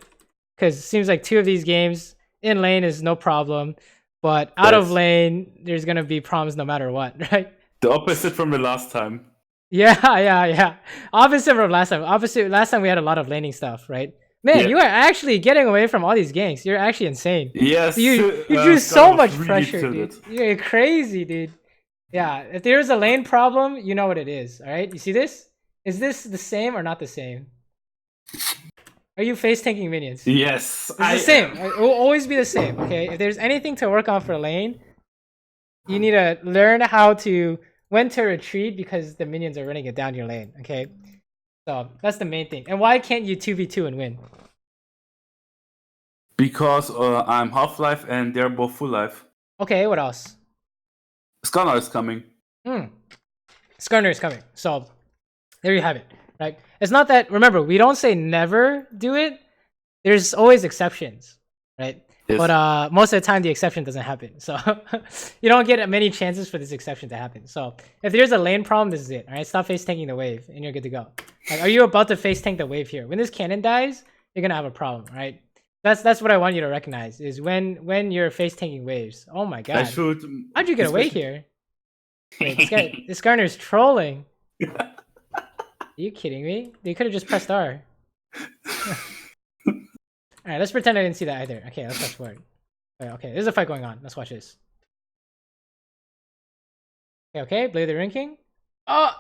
Because it seems like 2 of these games in lane is no problem. But out of lane, there's gonna be problems no matter what, right? The opposite from the last time. Yeah. Opposite from last time. Last time we had a lot of laning stuff, right? Man, you are actually getting away from all these ganks. You're actually insane. Yes. You drew so much pressure, dude. You're crazy, dude. Yeah, if there's a lane problem, you know what it is, all right? You see this? Is this the same or not the same? Are you face tanking minions? Yes. It's the same. It will always be the same, okay? If there's anything to work on for lane, you need to learn when to retreat because the minions are running it down your lane, okay? So that's the main thing. And why can't you 2v2 and win? Because I'm half-life and they're both full-life. Okay, what else? Skarner is coming. Skarner is coming. So there you have it. Right? It's not that, remember, we don't say never do it. There's always exceptions, right? Yes. But most of the time the exception doesn't happen. So you don't get many chances for this exception to happen. So if there's a lane problem, this is it. All right, stop face tanking the wave, and you're good to go. Like, are you about to face tank the wave here? When this cannon dies, you're gonna have a problem, right? That's what I want you to recognize is when you're face tanking waves. Oh my god! How'd you get away here? Wait, this Garner's trolling. Are you kidding me? They could have just pressed R. Alright, let's pretend I didn't see that either. Okay, let's fast forward. Okay, there's a fight going on. Let's watch this. Okay, Blade the Ring King. Oh!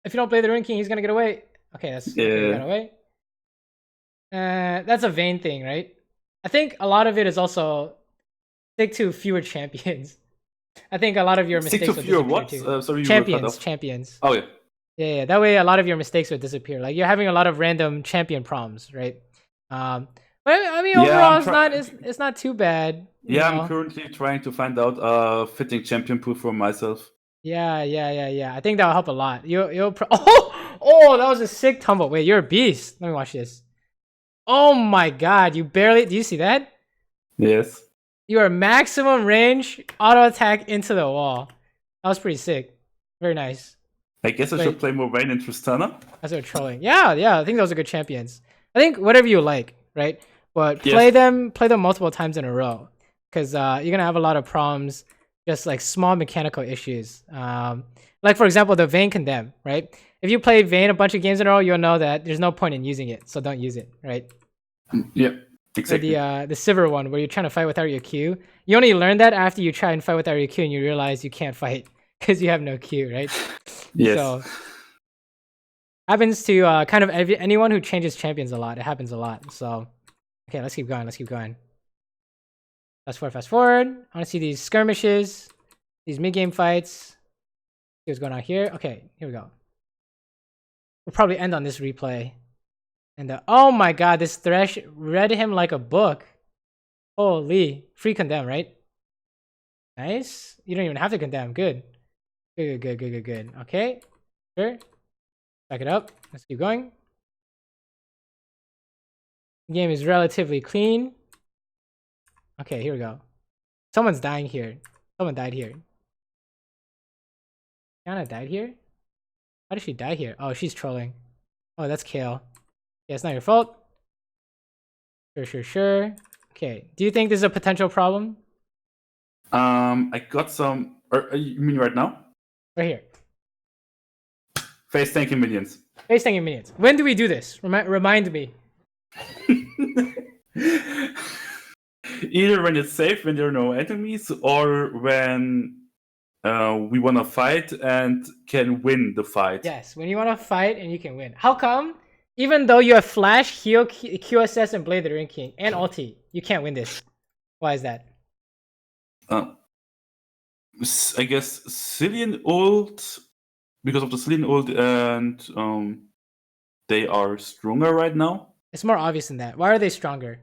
If you don't Blade the Ring King, he's gonna get away. Okay, that's okay, he got away. That's a Vayne thing, right? I think a lot of it is also stick to fewer champions. I think a lot of your mistakes would disappear too. Sorry, champions. Oh yeah. Yeah. That way, a lot of your mistakes would disappear. Like you're having a lot of random champion problems, right? But I mean, overall, it's not too bad. Yeah, I'm currently trying to find out a fitting champion pool for myself. Yeah. I think that'll help a lot. Oh, that was a sick tumble. Wait, you're a beast. Let me watch this. Oh my god, you barely. Do you see that? Yes. You are maximum range auto attack into the wall. That was pretty sick. Very nice. I guess I should play more Vayne and Tristana. That's what trolling. Yeah. I think those are good champions. I think whatever you like, right? But play them multiple times in a row, because you're gonna have a lot of problems, just like small mechanical issues. Like for example, the Vayne Condemn, right? If you play Vayne a bunch of games in a row, you'll know that there's no point in using it, so don't use it, right? Yeah, exactly. Or the Saber one, where you're trying to fight without your Q. You only learn that after you try and fight without your Q, and you realize you can't fight because you have no Q, right? Yes. So happens to kind of anyone who changes champions a lot. It happens a lot. So okay, let's keep going. Fast forward. I want to see these skirmishes, these mid-game fights. See what's going on here. Okay, here we go. We'll probably end on this replay. And oh my god, this Thresh read him like a book. Holy. Free condemn, right? Nice. You don't even have to condemn. Good. Okay. Sure. Back it up. Let's keep going. The game is relatively clean. Okay, here we go. Someone's dying here. Someone died here. Kiana died here? How did she die here? Oh, she's trolling. Oh, that's Kale. Yeah, it's not your fault. Sure. Okay, do you think this is a potential problem? I got some... you mean right now? Right here. Face tanking minions. Face tanking minions. When do we do this? Remind me. Either when it's safe, when there are no enemies, or when we want to fight and can win the fight. Yes, when you want to fight and you can win. How come? Even though you have Flash, Heal, QSS, and Blade the Ring King, and ulti, you can't win this. Why is that? I guess Cillian ult, because of the Cillian ult, and they are stronger right now. It's more obvious than that. Why are they stronger?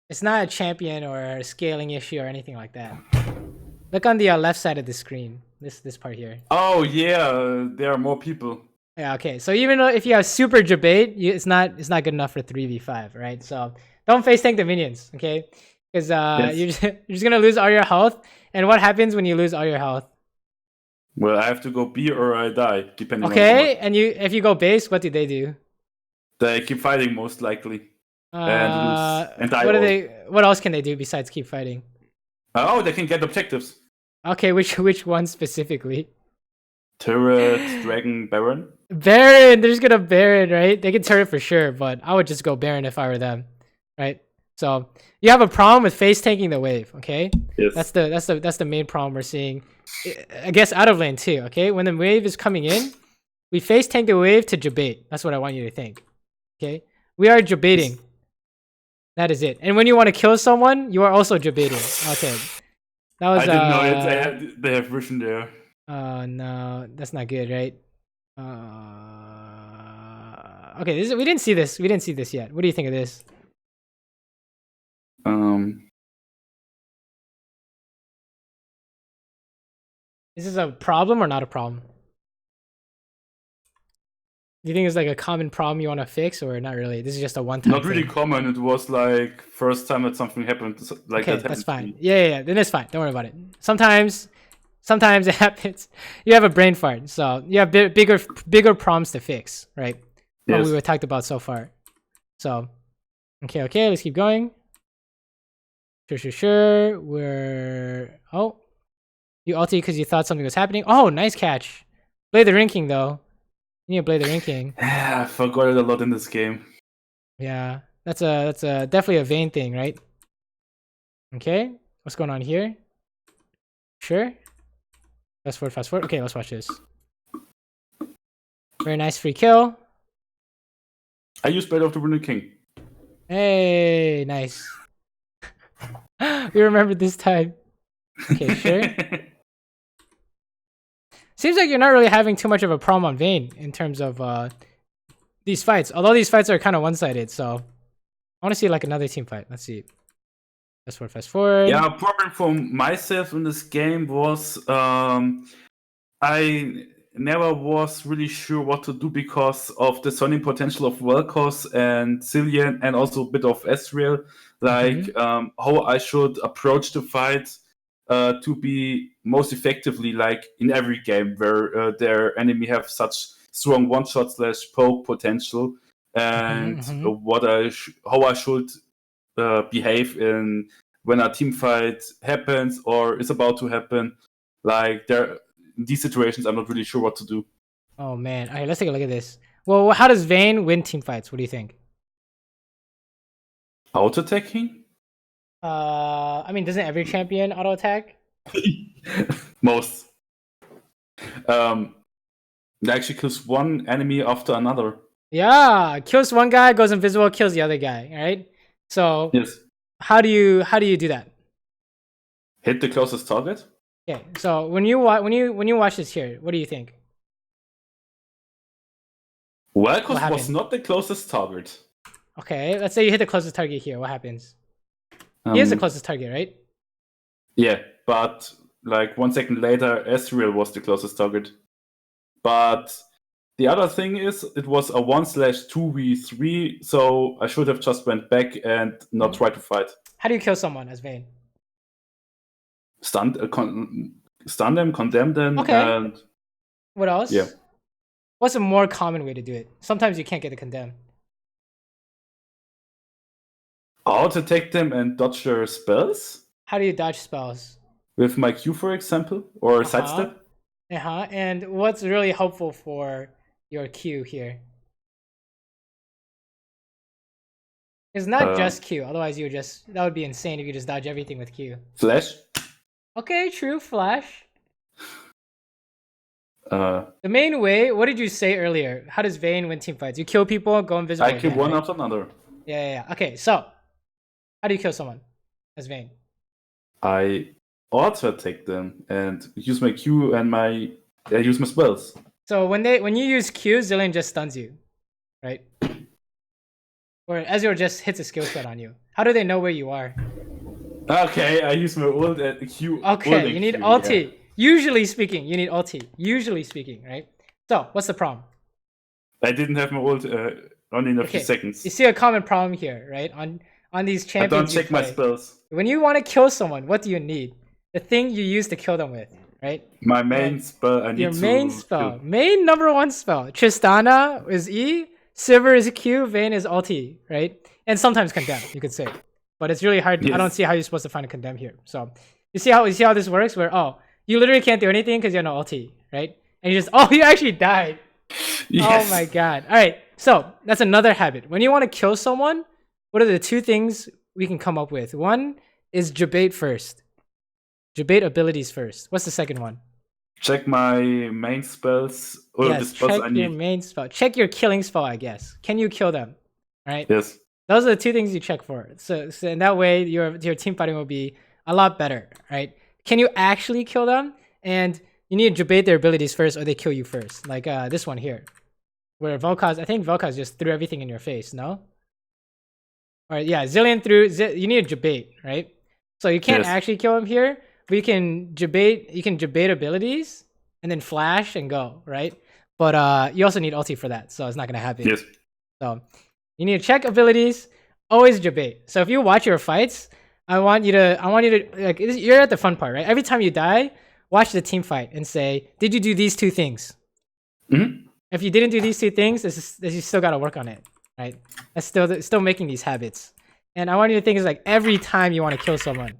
It's not a champion or a scaling issue or anything like that. Look on the left side of the screen. This part here. Oh yeah, there are more people. Yeah, okay. So even though if you have super Jabate, it's not good enough for 3v5, right? So don't face tank the minions, okay? Because you're just gonna lose all your health. And what happens when you lose all your health? Well, I have to go B or I die, depending. Okay, and if you go base, what do they do? They keep fighting most likely. And lose and die. What else can they do besides keep fighting? Oh, they can get objectives. Okay, which one specifically? Turret, Dragon, Baron. Baron, they're just gonna Baron, right? They can turret for sure, but I would just go Baron if I were them, right? So you have a problem with face tanking the wave, okay? Yes. That's the main problem we're seeing. I guess out of lane too, okay? When the wave is coming in, we face tank the wave to Jabate. That's what I want you to think, okay? We are Jabating. That is it. And when you want to kill someone, you are also Jabating. Okay. That was. I didn't know it. They have vision there. No, that's not good, right? Okay, we didn't see this. We didn't see this yet. What do you think of this? Is this a problem or not a problem? Do you think it's like a common problem you want to fix, or not really? This is just a one-time Not really thing. common. It was like first time that something happened like Okay, that that's happened to fine. me. Yeah. Then it's fine. Don't worry about it. Sometimes it happens. You have a brain fart, so you have bigger problems to fix, right? What Yes. we were talked about so far. So, okay. Let's keep going. Sure. You ulti because you thought something was happening. Oh, nice catch. Play the ranking though. You need to play the ranking. I forgot it a lot in this game. Yeah, that's a definitely a Vayne thing, right? Okay, what's going on here? Sure. Fast forward. Okay, let's watch this. Very nice free kill. I used Blade of the Ruined King. Hey, nice. We remembered this time. Okay, sure. Seems like you're not really having too much of a problem on Vayne in terms of these fights. Although these fights are kind of one-sided, so I want to see like another team fight. Let's see. Fast forward. Yeah, problem for myself in this game was I never was really sure what to do because of the stunning potential of Vel'Koz and Cillian and also a bit of Ezreal. Like how I should approach the fight to be most effectively like in every game where their enemy have such strong one-shot / poke potential and how I should behave in when a team fight happens or is about to happen. Like there, in these situations, I'm not really sure what to do. Oh man. All right, let's take a look at this. Well, how does Vayne win team fights? What do you think? Auto attacking? I mean, doesn't every champion auto attack? Most. Actually kills one enemy after another. Yeah, kills one guy, goes invisible, kills the other guy. Right. So yes. How do you do that? Hit the closest target. Okay. So when you watch this here, what do you think? Vel'Koz was not the closest target. Okay, let's say you hit the closest target here. What happens? He is the closest target, right? Yeah, but like 1 second later, Ezreal was the closest target. But the other thing is, it was a 1/2v3, so I should have just went back and not tried to fight. How do you kill someone as Vayne? Stun them, condemn them, okay. And what else? Yeah. What's a more common way to do it? Sometimes you can't get the condemn. Auto attack them and dodge their spells. How do you dodge spells? With my Q, for example, or sidestep. And what's really helpful for your Q here? It's not just Q. Otherwise, that would be insane if you just dodge everything with Q. Flash. Okay, true. Flash. The main way. What did you say earlier? How does Vayne win team fights? You kill people, go invisible. I kill one after another. Yeah. Okay, so how do you kill someone as Vayne? I auto attack them and use my Q and I use my spells. So when you use Q, Zilean just stuns you, right? Or Ezreal just hits a skill shot on you. How do they know where you are? Okay, I use my ult and Q. Okay, you need ulti. Yeah. Usually speaking, you need ulti. Usually speaking, right? So what's the problem? I didn't have my ult only in a few seconds. You see a common problem here, right? On these champions. I don't check my spells. When you want to kill someone, what do you need? The thing you use to kill them with, right? My main spell. I need your main spell. Main number one spell. Tristana is E. Saber is Q. Vayne is ulti, right? And sometimes condemn, you could say. But it's really hard. Yes. I don't see how you're supposed to find a condemn here. So you see how this works? Where you literally can't do anything because you have no ulti, right? And you you actually died. Yes. Oh my god. All right. So that's another habit. When you want to kill someone, what are the two things we can come up with? One is debate first. Debate abilities first. What's the second one? Check my main spells. Or yes, the spells check I need. Your main spell. Check your killing spell, I guess. Can you kill them? Right? Yes. Those are the two things you check for. So in that way, your team fighting will be a lot better, right? Can you actually kill them? And you need to debate their abilities first, or they kill you first. Like this one here, where Vel'Koz, I think Vel'Koz just threw everything in your face. No. All right, yeah, Zilean threw. You need to debate, right? So you can't actually kill him here, but you can debate. You can debate abilities and then flash and go, right? but you also need ulti for that, so it's not gonna happen. Yes. So you need to check abilities. Always debate. So if you watch your fights, I want you to like you're at the fun part, right? Every time you die, watch the team fight and say, did you do these two things? Mm-hmm. If you didn't do these two things, you still gotta work on it, right? That's still making these habits. And I want you to think is like every time you want to kill someone,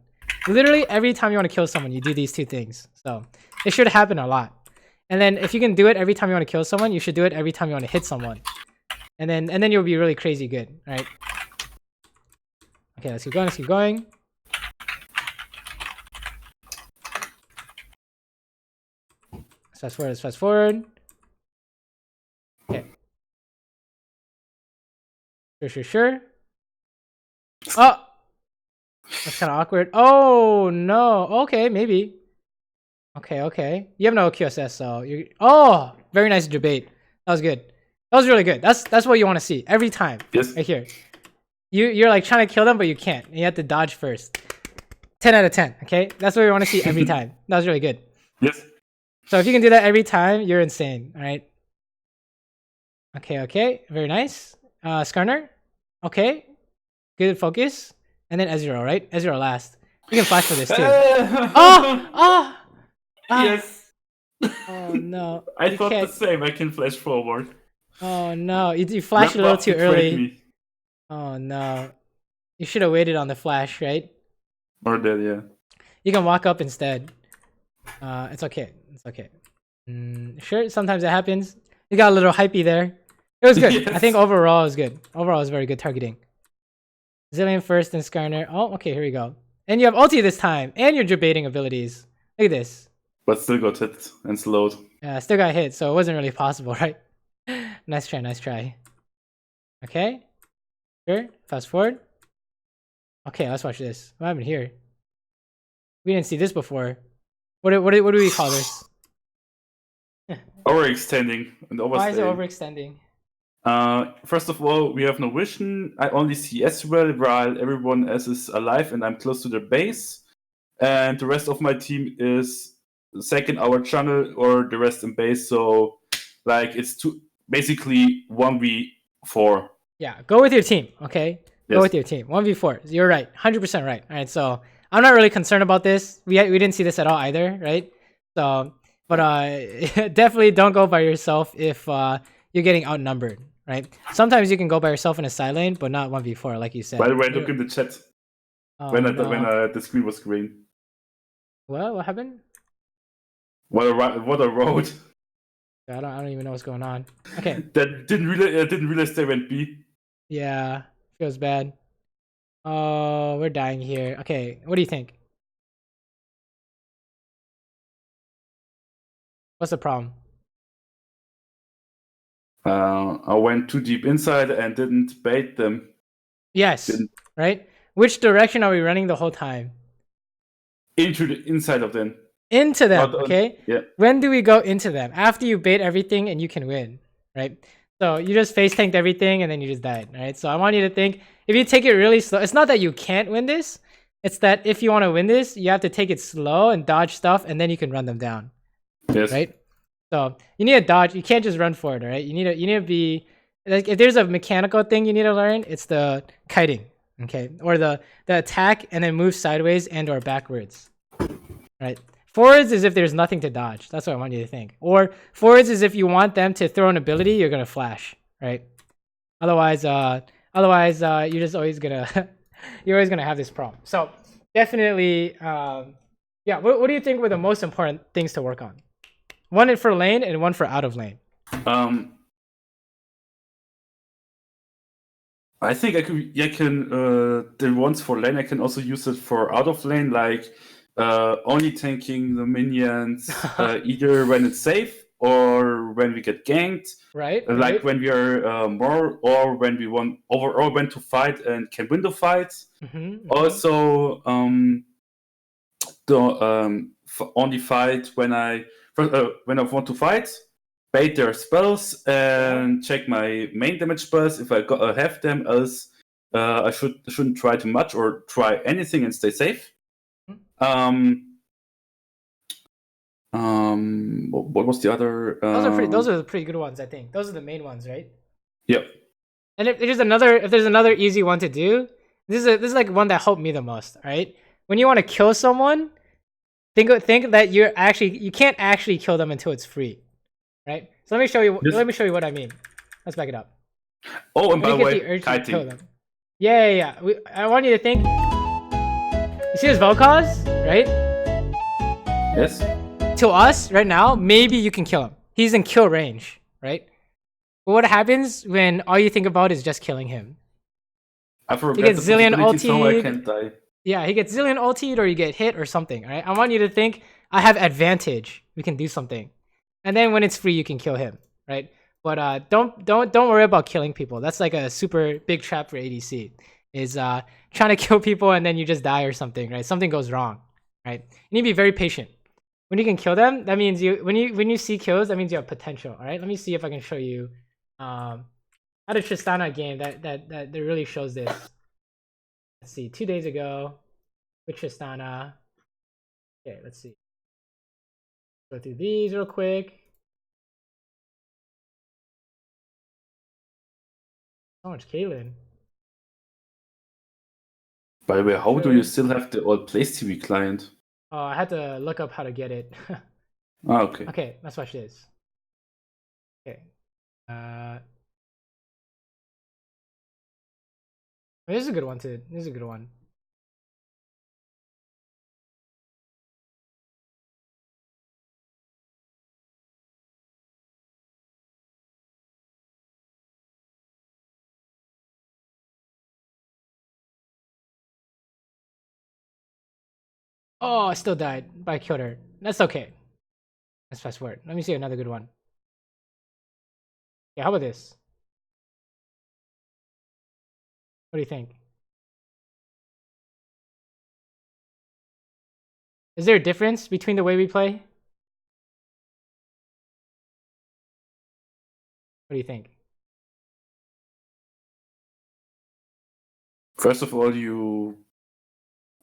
literally every time you want to kill someone, you do these two things. So it should happen a lot. And then if you can do it every time you want to kill someone, you should do it every time you want to hit someone. And then you'll be really crazy good, right? Okay, let's keep going. Let's keep going. Let's fast forward. Let's fast forward. Okay. Sure. Oh, that's kind of awkward. Oh no. Okay, maybe. Okay. You have no QSS, so you. Oh, very nice debate. That was good. That was really good. That's what you want to see every time. Yes. Right here. You're like trying to kill them, but you can't. You have to dodge first. 10 out of 10. Okay, that's what we want to see every time. That was really good. Yes. So if you can do that every time, you're insane. All right. Okay. Very nice. Skarner. Okay. Good focus. And then Ezreal, right? Ezreal last. You can flash for this too. Oh! Yes. Oh no. I thought the same. I can flash forward. Oh no. You flashed a little too early. Oh no. You should have waited on the flash, right? Or that, yeah. You can walk up instead. It's okay. Sure, sometimes it happens. You got a little hypey there. It was good. Yes. I think overall it was good. Overall it was very good targeting. Zillion first and Skarner. Oh, okay, here we go. And you have ulti this time. And your debating abilities. Look at this. But still got hit and slowed. Yeah, still got hit, so it wasn't really possible, right? Nice try. Okay. Sure. Fast forward. Okay, let's watch this. What happened here? We didn't see this before. What do we call this? Overextending and overstaying. Why is it overextending? First of all, we have no vision. I only see Ezreal while everyone else is alive and I'm close to their base. And the rest of my team is second our channel or the rest in base. So like it's basically 1v4. Yeah, go with your team, okay? Go with your team. 1v4. You're right. 100% right. All right, so I'm not really concerned about this. We didn't see this at all either, right? So, but definitely don't go by yourself if you're getting outnumbered, right? Sometimes you can go by yourself in a side lane, but not 1v4, like you said. By the way, look in the chat when the screen was green. What happened? What a road! I don't even know what's going on. Okay. That didn't realize they went B. Yeah, feels bad. Oh, we're dying here. Okay, what do you think? What's the problem? I went too deep inside and didn't bait them. Yes, right? Which direction are we running the whole time? Into the inside of them. Into them, okay? Yeah. When do we go into them? After you bait everything and you can win, right? So you just face tanked everything and then you just died, right? So I want you to think, if you take it really slow, it's not that you can't win this. It's that if you want to win this, you have to take it slow and dodge stuff and then you can run them down. Yes. Right? So you need to dodge. You can't just run for it, right? You need to be like, if there's a mechanical thing you need to learn, it's the kiting, okay? Or the attack and then move sideways and or backwards, right? Forwards is if there's nothing to dodge. That's what I want you to think. Or forwards is if you want them to throw an ability, you're gonna flash, right? Otherwise, you're just always gonna you're always gonna have this problem. So definitely, yeah. What do you think were the most important things to work on? One for lane and one for out of lane. I think I can the ones for lane I can also use it for out of lane, like only tanking the minions either when it's safe or when we get ganked, right? Like when we are more, or when we want overall when to fight and can win the fight. Also, only fight when I want to fight, bait their spells and check my main damage spells if I have them. Else, I shouldn't try too much or try anything and stay safe. What was the other? Those are the pretty good ones, I think. Those are the main ones, right? Yep. And if there's another easy one to do, this is like one that helped me the most. Right? When you want to kill someone, think that you can't actually kill them until it's free, right? So let me show you. Let me show you what I mean. Let's back it up. Oh, and by the way, the urge to kiting. kill them. Yeah. I want you to think. You see this Vel'Koz, right? Yes. To us right now, maybe you can kill him. He's in kill range, right? But what happens when all you think about is just killing him? I forgot he gets zillion ultied. So I can't die. Yeah, he gets zillion ultied, or you get hit or something, right? I want you to think, I have advantage. We can do something, and then when it's free, you can kill him, right? But don't worry about killing people. That's like a super big trap for ADC. Is trying to kill people and then you just die or something, right? Something goes wrong, right? You need to be very patient. When you can kill them, that means when you see kills, that means you have potential. All right, let me see if I can show you how to Tristana game that really shows this. Let's see, 2 days ago with Tristana. Okay, let's see. Go through these real quick. So much Kaylin. By the way, how do you still have the old Place TV client? Oh, I had to look up how to get it. Okay. Okay, let's watch this. Okay. This is a good one too. This is a good one. Oh, I still died, but I killed her. That's okay. Let's fast forward. Let me see another good one. Yeah, how about this? What do you think? Is there a difference between the way we play? What do you think? First of all, you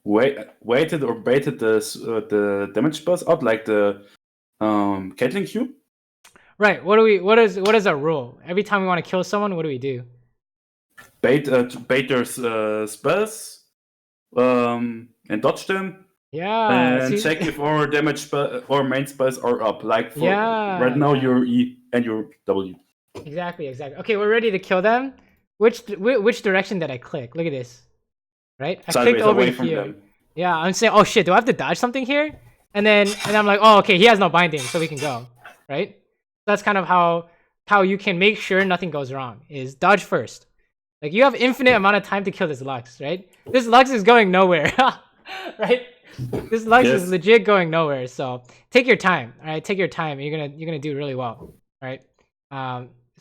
waited or baited the damage spells out like the Caitlyn Cube. Right. What is our rule? Every time we want to kill someone, what do we do? Bait their spells, and dodge them. Yeah. And check if our damage spell or main spells are up. Like for right now, your E and your W. Exactly. Okay, we're ready to kill them. Which direction did I click? Look at this. Right? I clicked over here. Yeah, I'm saying, oh shit, do I have to dodge something here? And I'm like, oh okay, he has no binding, so we can go. Right? That's kind of how you can make sure nothing goes wrong, is dodge first. Like you have infinite amount of time to kill this Lux, right? This Lux is going nowhere. Right? This Lux is legit going nowhere. So take your time. All right, take your time. And you're gonna do really well. All right.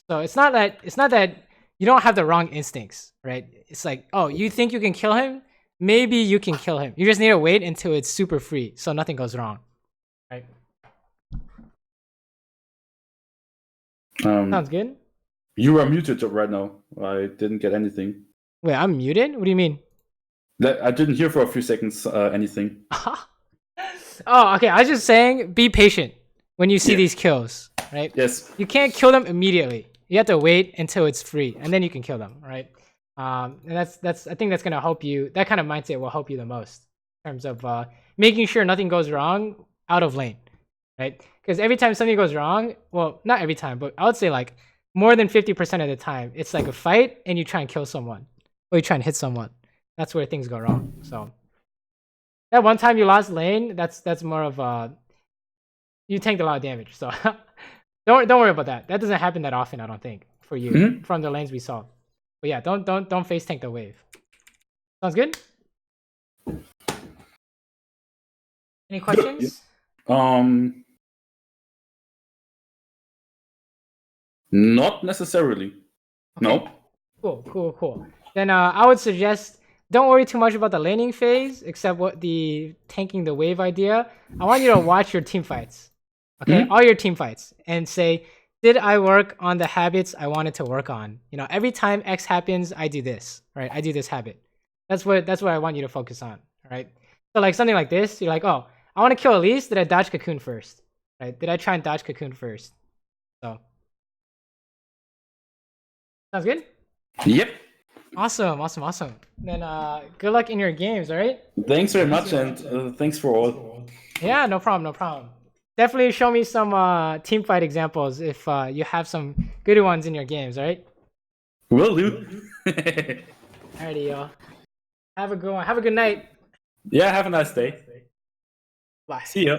So it's not that you don't have the wrong instincts, right? It's like, oh, you think you can kill him? Maybe you can kill him. You just need to wait until it's super free, so nothing goes wrong, right? Sounds good. You are muted right now. I didn't get anything. Wait, I'm muted? What do you mean? I didn't hear for a few seconds anything. Oh, okay. I was just saying, be patient when you see these kills, right? Yes. You can't kill them immediately. You have to wait until it's free, and then you can kill them, right? And that's I think that's gonna help you. That kind of mindset will help you the most in terms of making sure nothing goes wrong out of lane, right? Because every time something goes wrong, well, not every time, but I would say like more than 50% of the time, it's like a fight and you try and kill someone or you try and hit someone. That's where things go wrong. So that one time you lost lane, that's more of you tanked a lot of damage. So don't worry about that. That doesn't happen that often, I don't think, for you from the lanes we saw. But yeah, don't face tank the wave. Sounds good? Any questions? Not necessarily. Okay. No. Cool. Then I would suggest don't worry too much about the laning phase, except what the tanking the wave idea. I want you to watch your team fights. Okay, all your team fights, and say, did I work on the habits I wanted to work on? You know, every time X happens, I do this, right? I do this habit. That's what I want you to focus on, right? So like something like this, you're like, oh, I want to kill Elise. Did I dodge Cocoon first? right? Did I try and dodge cocoon first? So sounds good. Yep. Awesome. Then good luck in your games, all right? Thanks very much, and thanks for all. Yeah, no problem. Definitely show me some team fight examples if you have some good ones in your games, all right? Will do. Alrighty, y'all. Have a good one. Have a good night. Yeah, have a nice day. Bye. See ya.